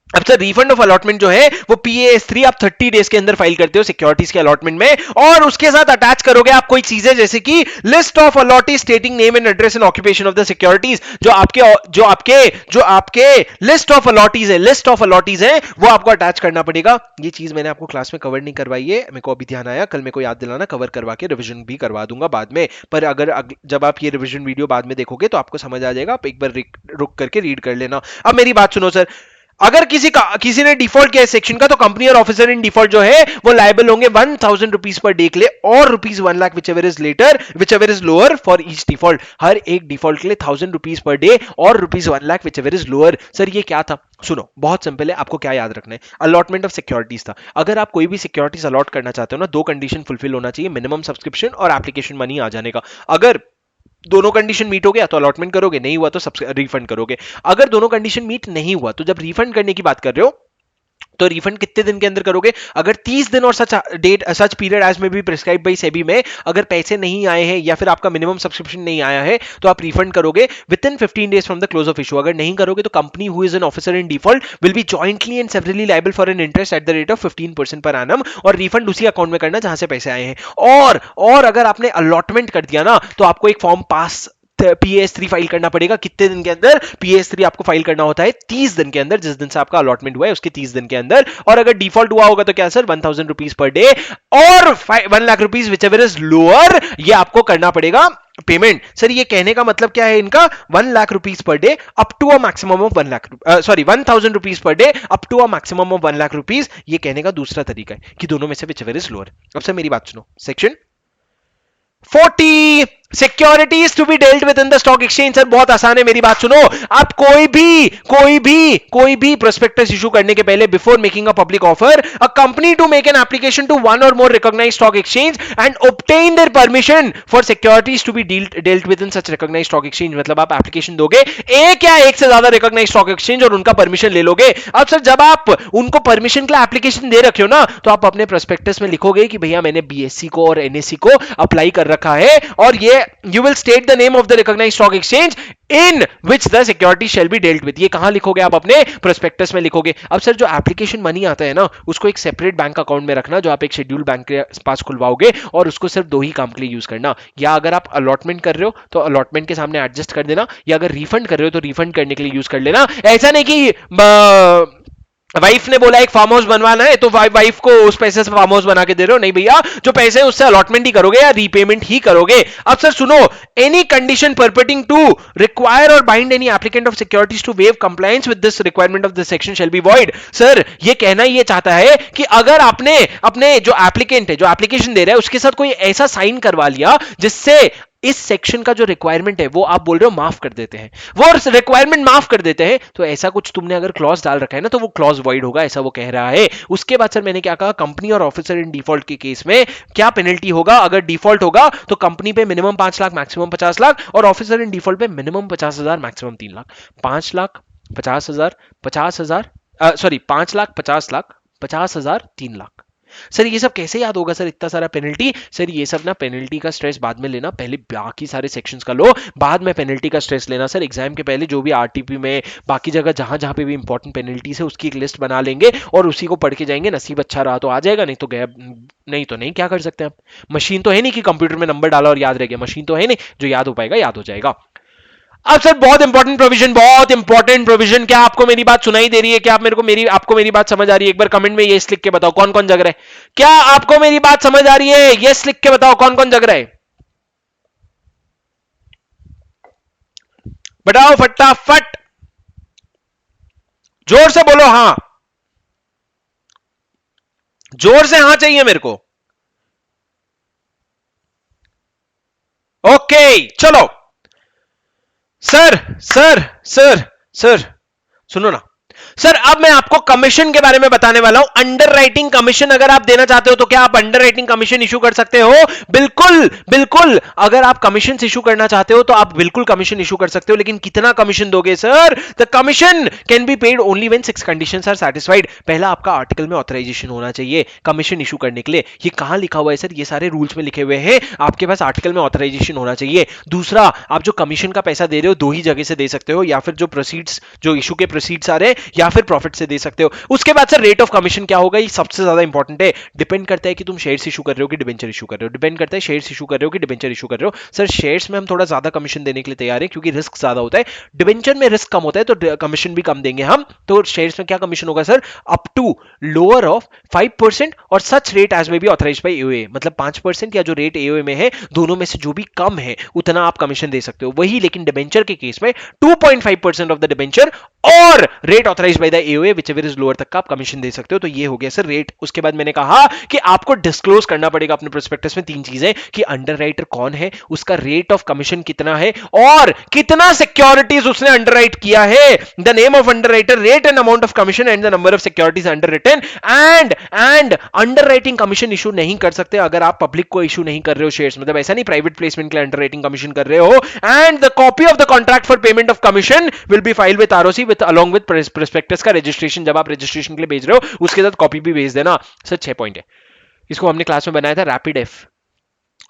अब सर रिफंड ऑफ अलॉटमेंट जो है वो PAS3 आप 30 डेज के अंदर फाइल करते हो सिक्योरिटीज के अलॉटमेंट में, और उसके साथ अटैच करोगे आप कोई चीजें जैसे कि list of allottees स्टेटिंग name and address and occupation of the securities. जो आपके लिस्ट ऑफ अलॉटीज है वो आपको अटैच करना पड़ेगा. ये चीज मैंने आपको क्लास में कवर नहीं करवाई है, मेरे को अभी ध्यान आया, कल मेरे को याद दिलाना, कवर करवा के रिवीजन भी करवा दूंगा बाद में. पर अगर जब आप ये रिवीजन वीडियो बाद में देखोगे तो आपको समझ आ जाएगा, आप एक बार रुक करके रीड कर लेना. अब मेरी बात सुनो सर, अगर किसी ने डिफॉल्ट किया सेक्शन का, तो कंपनी और ऑफिसर इन डिफॉल्ट जो है वो लायबल होंगे 1000 रुपीज पर डे के लिए, और rupees 1 lakh whichever is lower for each default. हर एक डिफॉल्ट के लिए 1000 रुपीज पर डे और rupees 1 lakh whichever is lower. Sir ये क्या था? सुनो, बहुत सिंपल है, आपको क्या याद रखना है, अलॉटमेंट ऑफ सिक्योरिटीज था। अगर आप कोई भी सिक्योरिटीज अलॉट करना चाहते हो ना, दो कंडीशन फुलफिल होना चाहिए, मिनिमम सब्सक्रिप्शन और एप्लीकेशन मनी आ जाने का। अगर दोनों कंडीशन मीट हो गया तो अलॉटमेंट करोगे, नहीं हुआ तो रिफंड करोगे। अगर दोनों कंडीशन मीट नहीं हुआ तो जब रिफंड करने की बात कर रहे हो तो रिफंड कितने दिन के अंदर करोगे? अगर 30 दिन और सच पीरियड एज में भी प्रिस्क्राइब बाई सेबी में अगर पैसे नहीं आए हैं या फिर आपका मिनिमम सब्सक्रिप्शन नहीं आया है तो आप रिफंड करोगे with in 15 days from the close of issue. अगर नहीं करोगे तो company who is an officer in default will be jointly and severally liable for an interest at the rate of 15% per annum, और रिफंड उसी अकाउंट में करना जहां से पैसे आए हैं। और अगर आपने अलॉटमेंट कर दिया ना तो आपको एक फॉर्म पास PAS3 फाइल करना पड़ेगा। कितने दिन के अंदर? PAS3 आपको फाइल करना होता है 30 दिन के अंदर, जिस दिन से आपका अलॉटमेंट हुआ है उसके 30 दिन के अंदर। और अगर डिफॉल्ट हुआ होगा तो क्या सर? 1000 रुपीज पर डे और 1 lakh rupees whichever is lower, ये आपको करना पड़ेगा पेमेंट। सर ये कहने का मतलब क्या है इनका? 1 lakh rupees per day up to a maximum of 1 lakh, sorry 1000 rupees per day up to a maximum of 1 lakh rupees. ये कहने का दूसरा तरीका है कि दोनों में से विच एवर इज लोअर। अब सर मेरी बात सुनो, section 40 securities to be dealt with in the stock exchange. Sir बहुत आसान है, मेरी बात सुनो। आप कोई भी प्रोस्पेक्टस इशू करने के पहले, before making a public offer, a company to make an application to one और more recognised stock exchange and obtain their permission for securities to be dealt with in such recognised stock exchange. मतलब आप एप्लीकेशन दोगे एक या एक से ज्यादा रिकॉग्नाइज्ड स्टॉक एक्सचेंज और उनका परमिशन ले लोगे। अब सर जब आप उनको परमिशन के लिए एप्लीकेशन दे रखे हो ना, तो आप अपने प्रोस्पेक्टस में लिखोगे कि भैया मैंने BSE को और NSE को अप्लाई कर रखा है, और ये you will state the name of the recognized stock exchange in which the security shall be dealt with। ये कहां लिखोगे? आप अपने प्रोस्पेक्टस में लिखोगे। अब सर जो एप्लीकेशन मनी आता है ना, उसको एक सेपरेट बैंक अकाउंट में रखना जो आप एक शेड्यूल बैंक के पास खुलवाओगे, और उसको सिर्फ 2 ही काम के लिए यूज करना। या अगर आप अलॉटमेंट कर रहे हो तो अलॉटमेंट के सामने एडजस्ट कर देना, या अगर रिफंड कर रहे हो तो रिफंड करने के लिए यूज कर लेना। ऐसा नहीं कि वाइफ ने बोला एक फार्म हाउस बनवाना है तो वाइफ को उस पैसे से फार्म हाउस बना के दे रहे हो, नहीं भैया, जो पैसे हैं उससे अलॉटमेंट ही करोगे या रीपेमेंट ही करोगे। अब सर सुनो, any condition purporting to require or bind any applicant of securities to waive compliance with this requirement of this section shall be void. Sir ये कहना ये चाहता है कि अगर आपने अपने जो एप्लीकेंट है, जो एप्लीकेशन दे रहा है, उसके साथ कोई ऐसा साइन करवा लिया जिससे इस सेक्शन का जो रिक्वायरमेंट है वो आप बोल रहे हो माफ कर देते हैं, वो रिक्वायरमेंट माफ कर देते हैं, तो ऐसा कुछ तुमने अगर क्लॉज डाल रखा है ना तो वो क्लॉज वॉइड होगा, ऐसा वो कह रहा है। उसके बाद सर मैंने क्या कहा, कंपनी और ऑफिसर इन डिफॉल्ट के केस में क्या पेनल्टी होगा? अगर डिफॉल्ट होगा तो कंपनी पे मिनिमम 5 लाख मैक्सिमम 50 लाख, और ऑफिसर इन डिफॉल्ट पे minimum 50,000 maximum 3 lakh. 5 lakh 50,000 50,000 sorry 5 lakh 50 lakh 50,000 3 lakh. Sir ये सब कैसे याद होगा सर, इतना सारा पेनल्टी? सर ये सब ना पेनल्टी का स्ट्रेस बाद में लेना, पहले बाकी सारे सेक्शंस का लो, बाद में पेनल्टी का स्ट्रेस लेना। सर एग्जाम के पहले जो भी RTP में बाकी जगह जहां जहां पे भी इंपॉर्टेंट पेनल्टीज है उसकी एक लिस्ट बना लेंगे और उसी को पढ़ के जाएंगे। नसीब अच्छा रहा तो आ जाएगा, नहीं तो गया, नहीं तो नहीं। क्या कर सकते हैं आप? मशीन तो है नहीं कि कंप्यूटर में नंबर डाला और याद रह गया, मशीन तो है नहीं, जो याद हो पाएगा याद हो जाएगा। अब सर बहुत इंपॉर्टेंट प्रोविजन, क्या आपको मेरी बात सुनाई दे रही है? क्या आपको मेरी बात समझ आ रही है? एक बार कमेंट में यस लिख के बताओ कौन कौन जग रहा है। क्या आपको मेरी बात समझ आ रही है? यस लिख के बताओ कौन कौन जग रहा है। बताओ फटाफट, जोर से बोलो हाँ, जोर से हाँ चाहिए मेरे को। ओके चलो। सर सर सर सर सुनो ना सर, अब मैं आपको कमीशन के बारे में बताने वाला हूं। अंडर राइटिंग कमीशन अगर आप देना चाहते हो तो क्या आप अंडर राइटिंग कमीशन इशू कर सकते हो? बिल्कुल बिल्कुल, अगर आप कमीशन इशू करना चाहते हो तो आप बिल्कुल कमीशन इशू कर सकते हो, लेकिन कितना कमीशन दोगे sir? The commission can be paid only when 6 conditions are satisfied. पहला आपका आर्टिकल में ऑथराइजेशन होना चाहिए कमीशन इशू करने के लिए। ये कहां लिखा हुआ है सर? ये सारे रूल्स में लिखे हुए हैं, आपके पास आर्टिकल में ऑथराइजेशन होना चाहिए। दूसरा, आप जो कमीशन का पैसा दे रहे हो 2 ही जगह से दे सकते हो, या फिर जो प्रोसीड्स, जो इशू के प्रोसीड्स आ रहे हैं, या फिर प्रॉफिट से दे सकते हो। उसके बाद सर रेट ऑफ कमीशन क्या होगा? ये सबसे ज्यादा इंपॉर्टेंट है। डिपेंड करता है कि तुम शेयर्स इशू कर रहे हो कि डिबेंचर इशू कर रहे हो, डिपेंड करता है शेयर्स इशू कर रहे हो कि डिबेंचर इशू कर रहे हो। सर शेयर्स में हम थोड़ा ज्यादा कमीशन देने के लिए तैयार है क्योंकि रिस्क ज्यादा होता है, डिबेंचर में रिस्क कम होता है तो कमीशन भी कम देंगे हम। तो शेयर्स में क्या कमीशन होगा sir? Up to lower of 5% or such rate as may be authorised by AOA, मतलब 5% या जो रेट AOA में है दोनों में से जो भी कम है उतना आप कमिशन दे सकते हो। वही लेकिन डिबेंचर के केस में 2.5% ऑफ द डिबेंचर और rate authorised by the AOA whichever is lower तक का आप कमीशन दे सकते हो। तो ये हो गया सर रेट। उसके बाद मैंने कहा कि आपको डिस्क्लोज करना पड़ेगा अपने प्रोस्पेक्टस में तीन चीजें, कि अंडरराइटर कौन है, उसका रेट ऑफ कमीशन कितना है, और कितना सिक्योरिटीज उसने अंडरराइट किया है, the name of underwriter, rate and amount of commission and the number of securities underwritten. And underwriting commission issue नहीं कर सकते अगर आप पब्लिक को इशू नहीं कर रहे हो शेयर्स, मतलब ऐसा नहीं प्राइवेट प्लेसमेंट के लिए अंडरराइटिंग कमीशन कर रहे हो। And the copy of the contract for payment of commission will be filed with ROC with along with prospectus का रजिस्ट्रेशन। जब आप रजिस्ट्रेशन के लिए भेज रहे हो उसके साथ कॉपी भी भेज देना। सर 6 पॉइंट है, इसको हमने क्लास में बनाया था रैपिड एफ।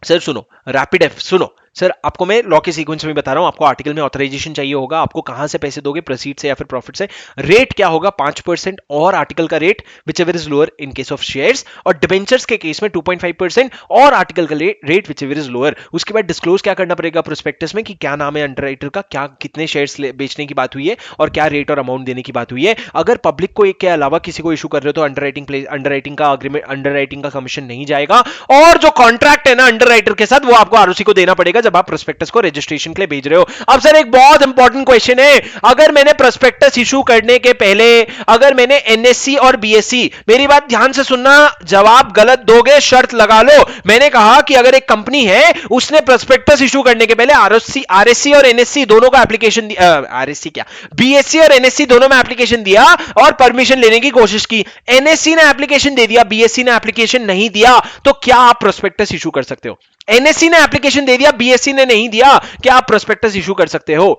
सर सुनो, रैपिड एफ सुनो सर, आपको मैं लॉ के सीक्वेंस में बता रहा हूं। आपको आर्टिकल में ऑथराइजेशन चाहिए होगा, आपको कहां से पैसे दोगे, प्रोसीड से या फिर प्रॉफिट से। रेट क्या होगा 5% और आर्टिकल का rate whichever is lower in case of shares, or debentures के केस में 2.5% और आर्टिकल का रेट व्हिचएवर इज लोअर। उसके बाद डिस्क्लोज क्या करना पड़ेगा प्रोस्पेक्टस में कि क्या नाम है अंडरराइटर का, क्या कितने शेयर्स बेचने की बात हुई है और क्या रेट और अमाउंट देने की बात हुई है। अगर पब्लिक को एक के अलावा किसी को इशू कर रहे हो तो अंडरराइटिंग का अग्रीमेंट, अंडरराइटिंग का कमीशन नहीं जाएगा। और जो कॉन्ट्रैक्ट है ना अंडरराइटर के साथ, वो आपको आरओसी को देना पड़ेगा जब आप प्रोस्पेक्टस को रजिस्ट्रेशन के लिए भेज रहे हो। अब सर एक बहुत इंपॉर्टेंट क्वेश्चन है, अगर मैंने प्रोस्पेक्टस इशू करने के पहले अगर मैंने एनएससी और बीएससी, मेरी बात ध्यान से सुनना, जवाब गलत दोगे शर्त लगा लो। मैंने कहा कि अगर एक कंपनी है उसने प्रोस्पेक्टस इशू करने के पहले आरएससी और एनएससी दोनों का एप्लीकेशन, आरएससी क्या बीएससी और एनएससी दोनों में एप्लीकेशन दिया और परमिशन लेने की कोशिश की, एनएससी ने एप्लीकेशन दे दिया, बीएससी ने एप्लीकेशन नहीं दिया, तो क्या आप प्रोस्पेक्टस इशू कर सकते हो? एनएससी ने एप्लीकेशन दे दिया, बीएससी ने नहीं दिया, क्या आप प्रोस्पेक्टस इशू कर सकते हो?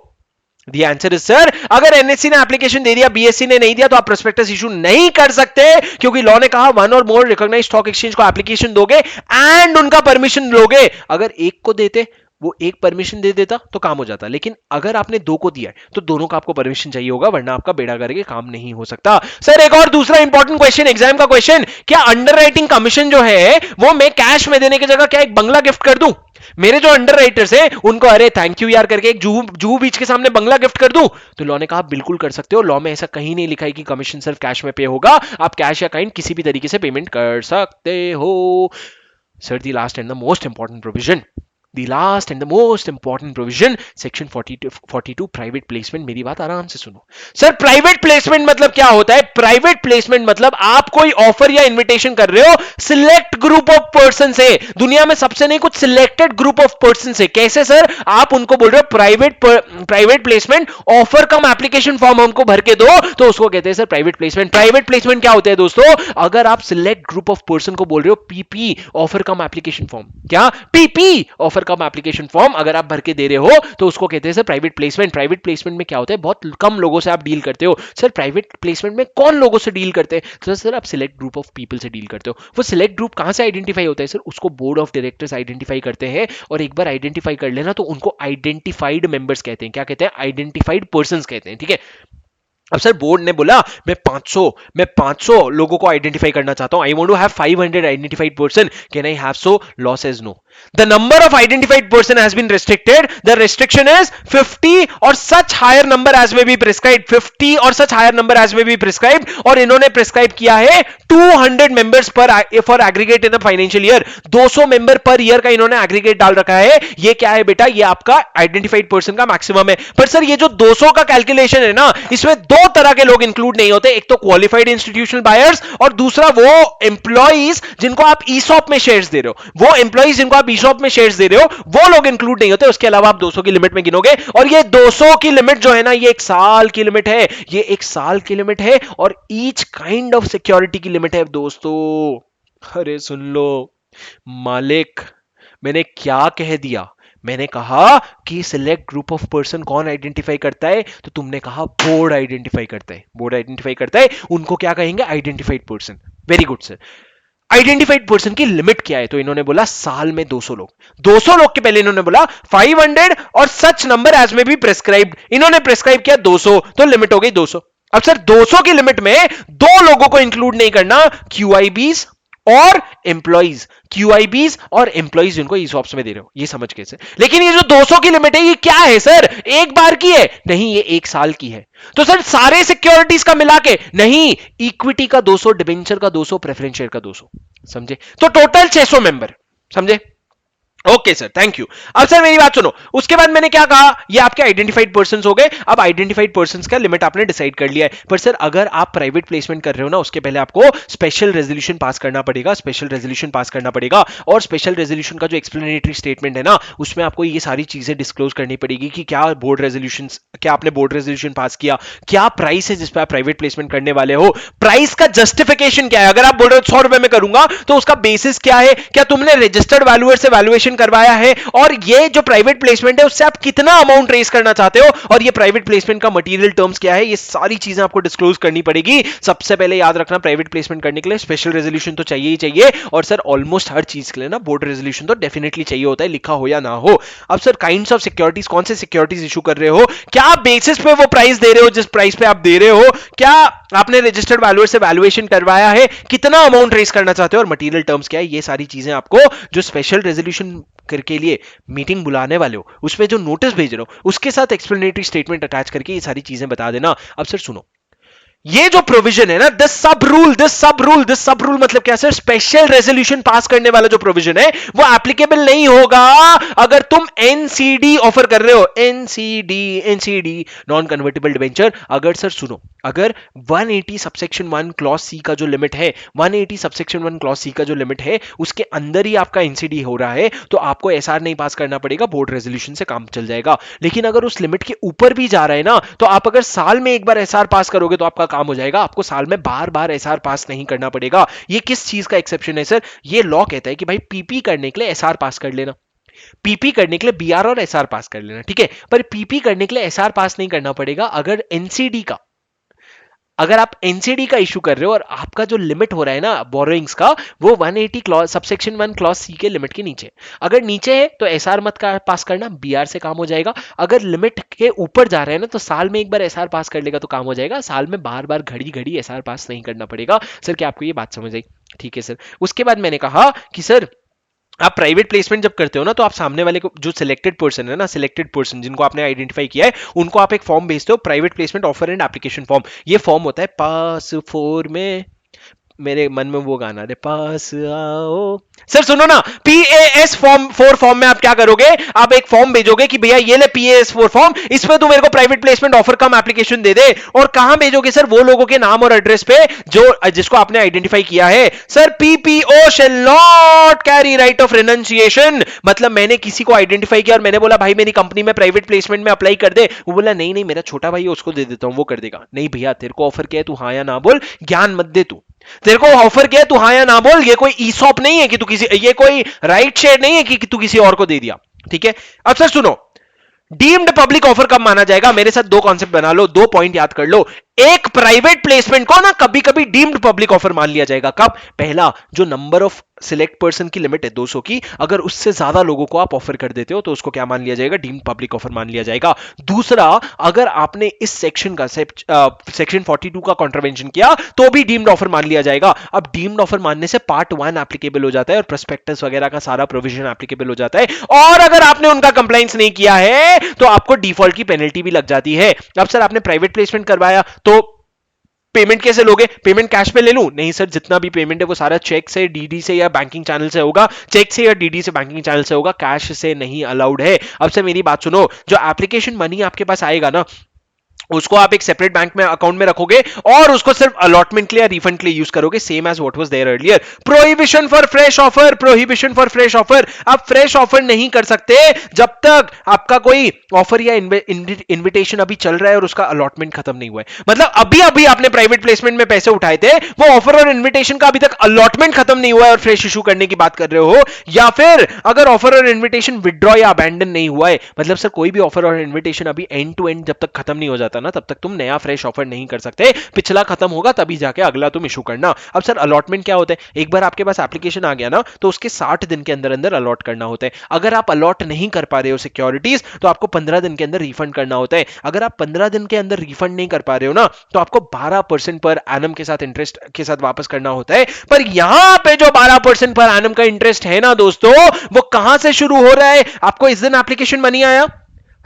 The answer is sir, अगर एनएससी ने एप्लीकेशन दे दिया, बीएससी ने नहीं दिया, तो आप प्रोस्पेक्टस इशू नहीं कर सकते, क्योंकि लॉ ने कहा वन और मोर रिकॉग्नाइज्ड स्टॉक एक्सचेंज को एप्लीकेशन दोगे एंड उनका परमिशन लोगे। अगर एक को देते, वो एक परमिशन दे देता तो काम हो जाता, लेकिन अगर आपने दो को दिया है तो दोनों का आपको परमिशन चाहिए होगा, वरना आपका बेड़ा करके काम नहीं हो सकता। सर एक और दूसरा इंपॉर्टेंट क्वेश्चन, एग्जाम का क्वेश्चन, क्या अंडरराइटिंग कमीशन जो है वो मैं कैश में देने की जगह क्या एक बंगला गिफ्ट कर दूं? मेरे जो अंडरराइटर्स हैं उनको अरे थैंक यू यार करके एक जुहू बीच के सामने बंगला गिफ्ट कर दूं? तो लॉ ने कहा बिल्कुल कर सकते हो, लॉ में ऐसा कहीं नहीं लिखा है कि कमीशन सिर्फ कैश में पे होगा, आप कैश या काइंड किसी भी तरीके से पेमेंट कर सकते हो। Sir the last and the most important provision, The last and the most important provision, section 42 private placement. मेरी बात आराम से सुनो सर, प्राइवेट प्लेसमेंट मतलब क्या होता है? प्राइवेट प्लेसमेंट मतलब आप कोई ऑफर या इनविटेशन कर रहे हो सिलेक्ट ग्रुप ऑफ पर्सन से, दुनिया में सबसे नहीं, कुछ सिलेक्टेड ग्रुप ऑफ पर्सन से। कैसे सर? आप उनको बोल रहे हो प्राइवेट प्लेसमेंट, ऑफर कम एप्लीकेशन फॉर्म उनको भर के दो, तो उसको कहते हैं sir private placement. Private placement क्या होता है दोस्तों? अगर आप सिलेक्ट ग्रुप ऑफ पर्सन को बोल रहे हो पीपी, ऑफर कम एप्लीकेशन फॉर्म, क्या पीपी ऑफर कम एप्लीकेशन फॉर्म अगर आप भर के दे रहे हो, तो उसको कहते हैं sir private placement. Private placement में क्या होता है? बहुत कम लोगों से आप डील करते हो। सर प्राइवेट प्लेसमेंट में कौन लोगों से डील करते हैं? तो सर आप सिलेक्ट ग्रुप ऑफ पीपल से डील करते हो। वो सिलेक्ट ग्रुप कहां से आइडेंटिफाई होता है? सर उसको बोर्ड ऑफ डायरेक्टर्स आइडेंटिफाई करते हैं, और एक बार आइडेंटिफाई कर लेना तो उनको आइडेंटिफाइड मेंबर्स कहते हैं। क्या कहते हैं? आइडेंटिफाइड पर्संस कहते हैं। ठीक है, अब सर बोर्ड ने बोला मैं 500 लोगों को आइडेंटिफाई करना चाहता हूं, I want to have 500 identified person, can I have so? Law says no, the number of identified person has been restricted, the restriction is 50 or such higher number as may be prescribed, 50 or such higher number as may be prescribed, और इन्होंने प्रिस्क्राइब किया है 200 मेंबर्स पर for aggregate in a financial year, 200 member per year का इन्होंने एग्रीगेट डाल रखा है। ये क्या है बेटा? ये आपका आइडेंटिफाइड पर्सन का मैक्सिमम है। पर सर ये जो 200 का कैलकुलेशन है ना, इसमें दो तरह के लोग इंक्लूड नहीं होते, एक तो क्वालिफाइड इंस्टीट्यूशनल बायर्स, और दूसरा वो एम्प्लॉइज जिनको आप ईसॉप में शेयर्स दे रहे हो, वो एम्प्लॉइज जिनको आप ईसॉप में शेयर्स दे रहे हो, वो लोग इंक्लूड नहीं होते। उसके अलावा आप 200 की लिमिट में गिनोगे, और ये 200 की लिमिट जो है ना, ये 1 साल की लिमिट है, ये 1 साल की लिमिट है, और ईच काइंड ऑफ सिक्योरिटी की लिमिट है दोस्तों। अरे सुन लो मालिक, मैंने क्या कह दिया? मैंने कहा कि सिलेक्ट ग्रुप ऑफ पर्सन कौन आइडेंटिफाई करता है, तो तुमने कहा बोर्ड आइडेंटिफाई करता है। बोर्ड आइडेंटिफाई करता है, उनको क्या कहेंगे? Identified person. Very good sir, identified person की लिमिट क्या है? तो इन्होंने बोला साल में 200 लोग। 200 लोग के पहले इन्होंने बोला 500 और सच नंबर एज में भी प्रेस्क्राइब्ड, इन्होंने प्रेस्क्राइब किया 200, तो लिमिट हो गई 200। अब सर 200 की लिमिट में दो लोगों को इंक्लूड नहीं करना, क्यूआईबीज और एम्प्लॉइज, क्यूआईबीज और एम्प्लॉइज जिनको ईसॉप्स में दे रहे हो, ये समझ कैसे? लेकिन ये जो 200 की लिमिट है ये क्या है सर? एक बार की है? नहीं, ये 1 साल की है। तो सर सारे सिक्योरिटीज का मिला के? नहीं, इक्विटी का 200, डिबेंचर का 200, प्रेफरेंस शेयर का 200, समझे? तो टोटल 600 मेंबर, समझे? Okay sir, thank you. अब सर मेरी बात सुनो, उसके बाद मैंने क्या कहा, ये आपके आइडेंटिफाइड पर्संस हो गए। अब आइडेंटिफाइड पर्संस का लिमिट आपने डिसाइड कर लिया है, पर सर अगर आप प्राइवेट प्लेसमेंट कर रहे हो ना, उसके पहले आपको स्पेशल रेजोल्यूशन पास करना पड़ेगा, स्पेशल रेजोल्यूशन पास करना पड़ेगा। और स्पेशल रेजोल्यूशन का जो एक्सप्लेनेटरी स्टेटमेंट है ना, उसमें आपको ये सारी चीजें डिस्क्लोज करनी पड़ेगी कि क्या बोर्ड रेजोल्यूशन, क्या आपने बोर्ड रेजोल्यूशन पास किया, क्या प्राइस है जिस पर आप प्राइवेट प्लेसमेंट करने वाले हो, प्राइस का जस्टिफिकेशन क्या है। अगर आप बोल रहे हो 100 रुपए में करूंगा, तो उसका बेसिस क्या है, क्या तुमने रजिस्टर्ड वैल्यूअर से वैल्यूएशन करवाया है, और ये जो प्राइवेट प्लेसमेंट है उससे आप कितना अमाउंट रेज करना चाहते हो, और ये प्राइवेट प्लेसमेंट का मटेरियल टर्म्स क्या है, ये सारी चीजें आपको डिस्क्लोज करनी पड़ेगी। सबसे पहले याद रखना, प्राइवेट प्लेसमेंट करने के लिए स्पेशल रेजोल्यूशन तो चाहिए ही चाहिए, और सर ऑलमोस्ट हर चीज के लिए ना बोर्ड रेजोल्यूशन तो डेफिनेटली चाहिए होता है, लिखा हो या ना हो। अब सर काइंड्स ऑफ सिक्योरिटीज, कौन से सिक्योरिटीज इशू कर रहे हो, क्या बेसिस पे वो प्राइस दे रहे हो जिस प्राइस पे आप दे रहे हो, क्या आपने रजिस्टर्ड वैल्यूअर से वैल्यूएशन करवाया है, कितना अमाउंट रेज करना चाहते हो, और मटेरियल टर्म्स क्या है, ये सारी चीजें आपको जो स्पेशल रेजोल्यूशन करके लिए मीटिंग बुलाने वाले हो उसमें जो नोटिस भेज रहे हो उसके साथ एक्सप्लेनेटरी स्टेटमेंट अटैच करके ये सारी चीजें बता देना। अब सर सुनो, ये जो प्रोविजन है ना, दिस सब रूल मतलब क्या सर, स्पेशल रेजोल्यूशन पास करने वाला जो प्रोविजन है वो एप्लीकेबल नहीं होगा अगर तुम एनसीडी ऑफर कर रहे हो। NCD non convertible debenture. अगर सर सुनो, अगर 180 सबसेक्शन 1 क्लॉज सी का जो लिमिट है, 180 सबसेक्शन 1 क्लॉज सी का जो लिमिट है उसके अंदर ही आपका एनसीडी हो रहा है, तो आपको एसआर नहीं पास करना पड़ेगा, बोर्ड रेजोल्यूशन से काम चल जाएगा। लेकिन अगर उस लिमिट के ऊपर भी जा रहा है ना, तो आप अगर साल में एक बार एसआर पास करोगे तो आपका काम हो जाएगा, आपको साल में बार बार एसआर पास नहीं करना पड़ेगा। ये किस चीज का एक्सेप्शन है सर, ये लॉ कहता है कि भाई पीपी करने के लिए एसआर पास कर लेना, पीपी करने के लिए बीआर और एसआर पास कर लेना, ठीक है। पर पीपी करने के लिए एसआर पास नहीं करना पड़ेगा अगर एनसीडी का, अगर आप एनसीडी का इशू कर रहे हो और आपका जो लिमिट हो रहा है ना बोरोइंग्स का, वो 180 क्लॉज सबसेक्शन 1 क्लॉज सी के लिमिट के नीचे, अगर नीचे है तो एसआर मत का पास करना, बीआर से काम हो जाएगा। अगर लिमिट के ऊपर जा रहे हैं ना, तो साल में एक बार एसआर पास कर लेगा तो काम हो जाएगा, साल में बार बार घड़ी घड़ी एसआर पास नहीं करना पड़ेगा। सर क्या आपको ये बात समझ आई? ठीक है सर। उसके बाद मैंने कहा कि सर आप प्राइवेट प्लेसमेंट जब करते हो ना, तो आप सामने वाले को, जो सिलेक्टेड पर्सन है ना, सिलेक्टेड पर्सन जिनको आपने आइडेंटिफाई किया है, उनको आप एक फॉर्म भेजते हो, private placement offer and application form. ये फॉर्म होता है पास फोर में, मेरे मन में वो गाना, रे पास आओ। सर सुनो ना, पीएएस फॉर्म 4 फॉर्म में आप क्या करोगे, आप एक फॉर्म भेजोगे कि भैया ये ले पीएएस 4 फॉर्म, इसमें तू मेरे को प्राइवेट प्लेसमेंट ऑफर कम एप्लीकेशन दे दे। और कहां भेजोगे सर, वो लोगों के नाम और एड्रेस पे जो जिसको आपने आइडेंटिफाई किया है। Sir PPO shall not carry right of renunciation, मतलब मैंने किसी को आइडेंटिफाई किया और मैंने बोला भाई मेरी कंपनी में प्राइवेट प्लेसमेंट में अप्लाई कर दे, वो बोला नहीं नहीं मेरा छोटा भाई है उसको दे देता हूं, वो कर देगा। नहीं भैया, तेरे को ऑफर किया है, तू हाँ या ना बोल, ज्ञान मत दे तू। तेरे को ऑफर किया तू हाँ या ना बोल, ये कोई ईसॉप नहीं है कि तू किसी, ये कोई राइट शेयर नहीं है कि तू किसी और को दे दिया, ठीक है। अब सर सुनो, डीम्ड पब्लिक ऑफर कब माना जाएगा, मेरे साथ दो कॉन्सेप्ट बना लो, दो पॉइंट याद कर लो। एक प्राइवेट प्लेसमेंट को ना कभी कभी डीम्ड पब्लिक ऑफर मान लिया जाएगा, कब, पहला जो नंबर ऑफ सिलेक्ट पर्सन की लिमिट है 200 की, अगर उससे ज्यादा लोगों को आप ऑफर कर देते हो तो उसको क्या मान लिया जाएगा, डीम्ड पब्लिक ऑफर मान लिया जाएगा। दूसरा, अगर आपने इस सेक्शन का सेक्शन 42 का कॉन्ट्रवेंशन किया तो भी डीम्ड ऑफर मान लिया जाएगा। अब डीम्ड ऑफर मानने से पार्ट 1 एप्लीकेबल हो जाता है और प्रोस्पेक्टस वगैरह का सारा प्रोविजन एप्लीकेबल हो जाता है, और अगर आपने उनका कंप्लायंस नहीं किया है तो आपको डिफॉल्ट की पेनल्टी भी लग जाती है। अब सर आपने प्राइवेट प्लेसमेंट करवाया तो पेमेंट कैसे लोगे, पेमेंट कैश पे ले लूं? नहीं सर, जितना भी पेमेंट है वो सारा चेक से, डीडी से या बैंकिंग चैनल से होगा, चेक से या डीडी से बैंकिंग चैनल से होगा, कैश से नहीं अलाउड है। अब से मेरी बात सुनो, जो एप्लीकेशन मनी आपके पास आएगा ना, उसको आप एक सेपरेट बैंक में अकाउंट में रखोगे और उसको सिर्फ अलॉटमेंट के लिए, रिफंड के लिए यूज करोगे, same as what was there earlier. Prohibition for fresh offer, prohibition for fresh offer, आप फ्रेश ऑफर नहीं कर सकते जब तक आपका कोई ऑफर या इन्विटेशन अभी चल रहा है और उसका अलॉटमेंट खत्म नहीं हुआ है। मतलब अभी अभी आपने प्राइवेट प्लेसमेंट में पैसे उठाए थे, वो ऑफर और इन्विटेशन का अभी तक अलॉटमेंट खत्म नहीं हुआ है और फ्रेश इशू करने की बात कर रहे हो, या फिर अगर ऑफर और इन्विटेशन विड्रॉ या अबैंडन नहीं हुआ है, मतलब सर कोई भी ऑफर और इन्विटेशन अभी एंड टू एंड जब तक खत्म नहीं हो जाता ना, तब तक तुम नया फ्रेश ऑफर नहीं कर सकते, पिछला खत्म होगा तभी जाके अगला तुम इशू करना। अब सर अलॉटमेंट क्या होता है, एक बार आपके पास एप्लीकेशन आ गया ना तो उसके 60 दिन के अंदर अंदर अलॉट करना होता है। अगर आप अलॉट नहीं कर पा रहे हो सिक्योरिटीज तो आपको 15 दिन के अंदर रिफंड करना होता है। अगर आप 15 दिन के अंदर रिफंड नहीं कर पा रहे हो ना, तो आपको 12% पर एनम के साथ इंटरेस्ट के साथ वापस करना होता है। पर यहां पे जो 12% पर एनम का इंटरेस्ट है ना दोस्तों, वो कहां से शुरू हो रहा है, आपको इस दिन एप्लीकेशन मनी आया,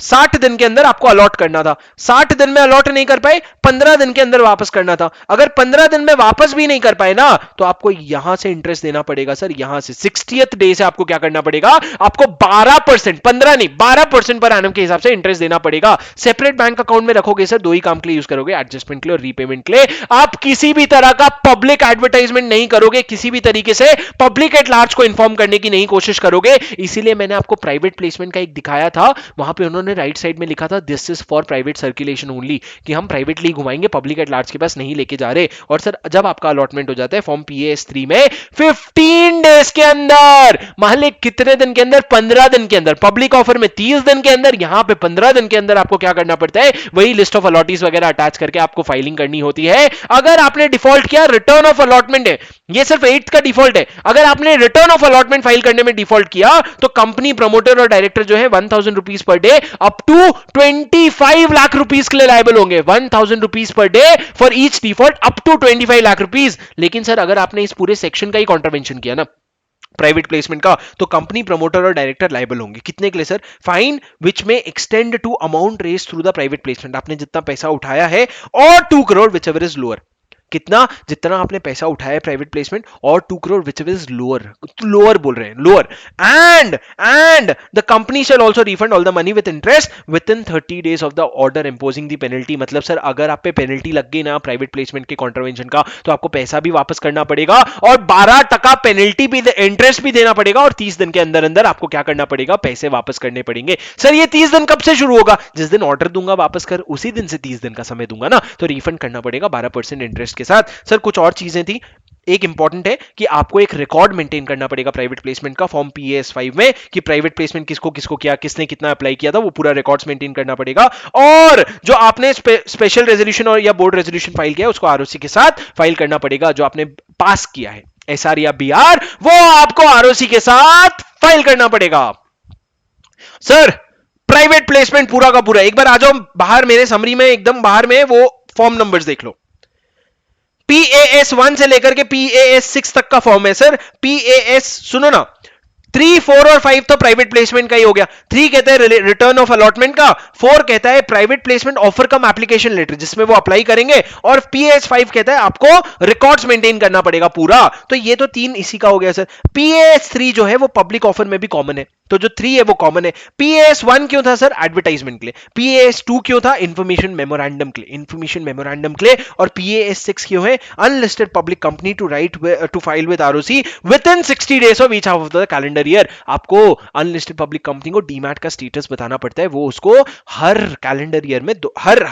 60 दिन के अंदर आपको अलॉट करना था, 60 दिन में अलॉट नहीं कर पाए, 15 दिन के अंदर वापस करना था। अगर 15 दिन में वापस भी नहीं कर पाए ना, तो आपको यहां से इंटरेस्ट देना पड़ेगा सर, यहां से 60th डे से आपको क्या करना पड़ेगा, आपको 12%, 15 नहीं 12% पर एनम के हिसाब से इंटरेस्ट देना पड़ेगा। सेपरेट बैंक अकाउंट में रखोगे सर, दो ही काम के लिए यूज करोगे, एडजस्टमेंट के लिए और रीपेमेंट के लिए। आप किसी भी तरह का पब्लिक एडवर्टाइजमेंट नहीं करोगे, किसी भी तरीके से पब्लिक एट लार्ज को इन्फॉर्म करने की नहीं कोशिश करोगे। इसीलिए मैंने आपको प्राइवेट प्लेसमेंट का एक दिखाया था, वहां पे उन्होंने राइट साइड में लिखा था this is for private circulation only, कि हम प्राइवेटली घुमाएंगे, पब्लिक एट लार्ज के पास नहीं लेके जा रहे। और सर जब आपका अलॉटमेंट हो जाता है फॉर्म PAS3 में 15 डेज के अंदर, मालिक कितने दिन के अंदर, 15 दिन के अंदर, पब्लिक ऑफर में 30 दिन के अंदर, यहां पे 15 दिन के अंदर आपको क्या करना पड़ता है, वही लिस्ट ऑफ अलॉटीज वगैरह अटैच करके आपको फाइलिंग करनी होती है। अगर आपने डिफॉल्ट किया, रिटर्न ऑफ अलॉटमेंट है, ये सिर्फ 8th का डिफॉल्ट है, अगर आपने रिटर्न ऑफ अलॉटमेंट फाइल करने में डिफॉल्ट किया, तो कंपनी प्रमोटर और डायरेक्टर जो है 1000 rupees per day up to 25 lakh rupees के लिए लायबल होंगे। 1000 rupees per day for each default up to 25 lakh rupees. लेकिन सर अगर आपने इस पूरे सेक्शन का ही कॉन्ट्रवेंशन किया ना, प्राइवेट प्लेसमेंट का, तो कंपनी प्रमोटर और डायरेक्टर लायबल होंगे। कितने के लिए sir, fine which may extend to amount raised through the private placement, आपने जितना पैसा उठाया है, or 2 crore whichever is lower, कितना, जितना आपने पैसा उठाया है प्राइवेट प्लेसमेंट, और 2 crore which is lower, lower बोल रहे हैं, lower, and the company shall also refund all the money with interest with in 30 days of the order imposing the penalty. मतलब सर अगर आप पे पेनल्टी लग गई ना प्राइवेट प्लेसमेंट के कॉन्ट्रवेंशन का, तो आपको पैसा भी वापस करना पड़ेगा, और 12% पेनल्टी भी, इंटरेस्ट भी देना पड़ेगा, और 30 दिन के अंदर अंदर आपको क्या करना पड़ेगा, पैसे वापस करने पड़ेंगे। सर ये 30 दिन कब से शुरू होगा, जिस दिन ऑर्डर दूंगा वापस कर, उसी दिन से 30 दिन का समय दूंगा ना, तो रिफंड करना पड़ेगा 12% इंटरेस्ट के साथ। सर कुछ और चीजें थी, एक इंपॉर्टेंट है कि आपको एक रिकॉर्ड मेंटेन करना पड़ेगा प्राइवेट प्लेसमेंट का फॉर्म PAS5 में, कि प्राइवेट प्लेसमेंट किसको किसको किया, किसने कितना अप्लाई किया था, वो पूरा रिकॉर्ड्स मेंटेन करना पड़ेगा। और जो आपने स्पेशल रेजोल्यूशन और या बोर्ड रेजोल्यूशन फाइल किया है, उसको ROC के साथ फाइल करना पड़ेगा, जो आपने पास किया है SR या BR, वो आपको ROC के साथ फाइल करना पड़ेगा। सर प्राइवेट प्लेसमेंट पूरा का पूरा, एक बार आ जाओ बाहर मेरे समरी में, एकदम बाहर में वो फॉर्म नंबर्स देख लो। PAS1 से लेकर के PAS6 तक का फॉर्म है सर। PAS सुनो ना, 3, 4 और 5 तो प्राइवेट प्लेसमेंट का ही हो गया। 3 कहता है रिटर्न ऑफ अलॉटमेंट का, 4 कहता है प्राइवेट प्लेसमेंट ऑफर कम एप्लीकेशन लेटर, जिसमें वो अप्लाई करेंगे, और PAS5 कहता है आपको रिकॉर्ड्स मेंटेन करना पड़ेगा पूरा। तो ये तो 3 इसी का हो गया सर। PAS3 जो है वो पब्लिक ऑफर में भी कॉमन है, तो जो 3 है वो कॉमन है। PAS1 क्यों था सर, एडवर्टाइजमेंट के लिए। PAS2 क्यों था, इंफॉर्मेशन मेमोरेंडम के लिए, इंफॉर्मेशन मेमोरेंडम के लिए। और PAS6 क्यों है, unlisted public company to right to file with ROC within 60 days of each half of the calendar year. आपको अनलिस्टेड पब्लिक कंपनी को डीमैट का स्टेटस बताना पड़ता है, वो उसको हर कैलेंडर ईयर में, हर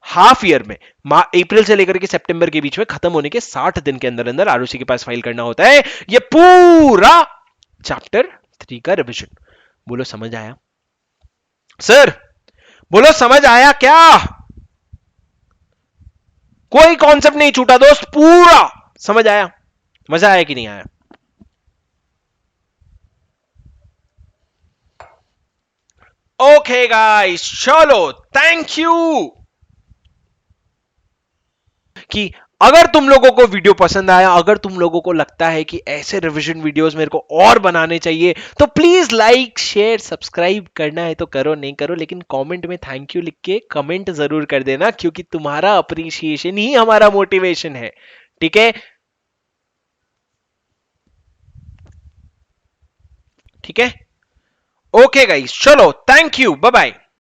हाफ ईयर में, अप्रैल से लेकर के सितंबर के बीच में खत्म होने के 60 दिन के अंदर अंदर ROC के पास फाइल करना होता है। ये पूरा चैप्टर 3 का रिवीजन। बोलो समझ आया सर, बोलो समझ आया क्या, कोई कॉन्सेप्ट नहीं छूटा दोस्त, पूरा समझ आया, मजा आया कि नहीं आया। ओके गाइस, चलो थैंक यू। कि अगर तुम लोगों को वीडियो पसंद आया, अगर तुम लोगों को लगता है कि ऐसे रिवीजन वीडियोस मेरे को और बनाने चाहिए, तो प्लीज लाइक शेयर सब्सक्राइब करना है तो करो, नहीं करो लेकिन कमेंट में थैंक यू लिख के कमेंट जरूर कर देना, क्योंकि तुम्हारा अप्रिसिएशन ही हमारा मोटिवेशन है। ठीक है, ठीक है, ओके गाइस, चलो थैंक यू, बाय बाय।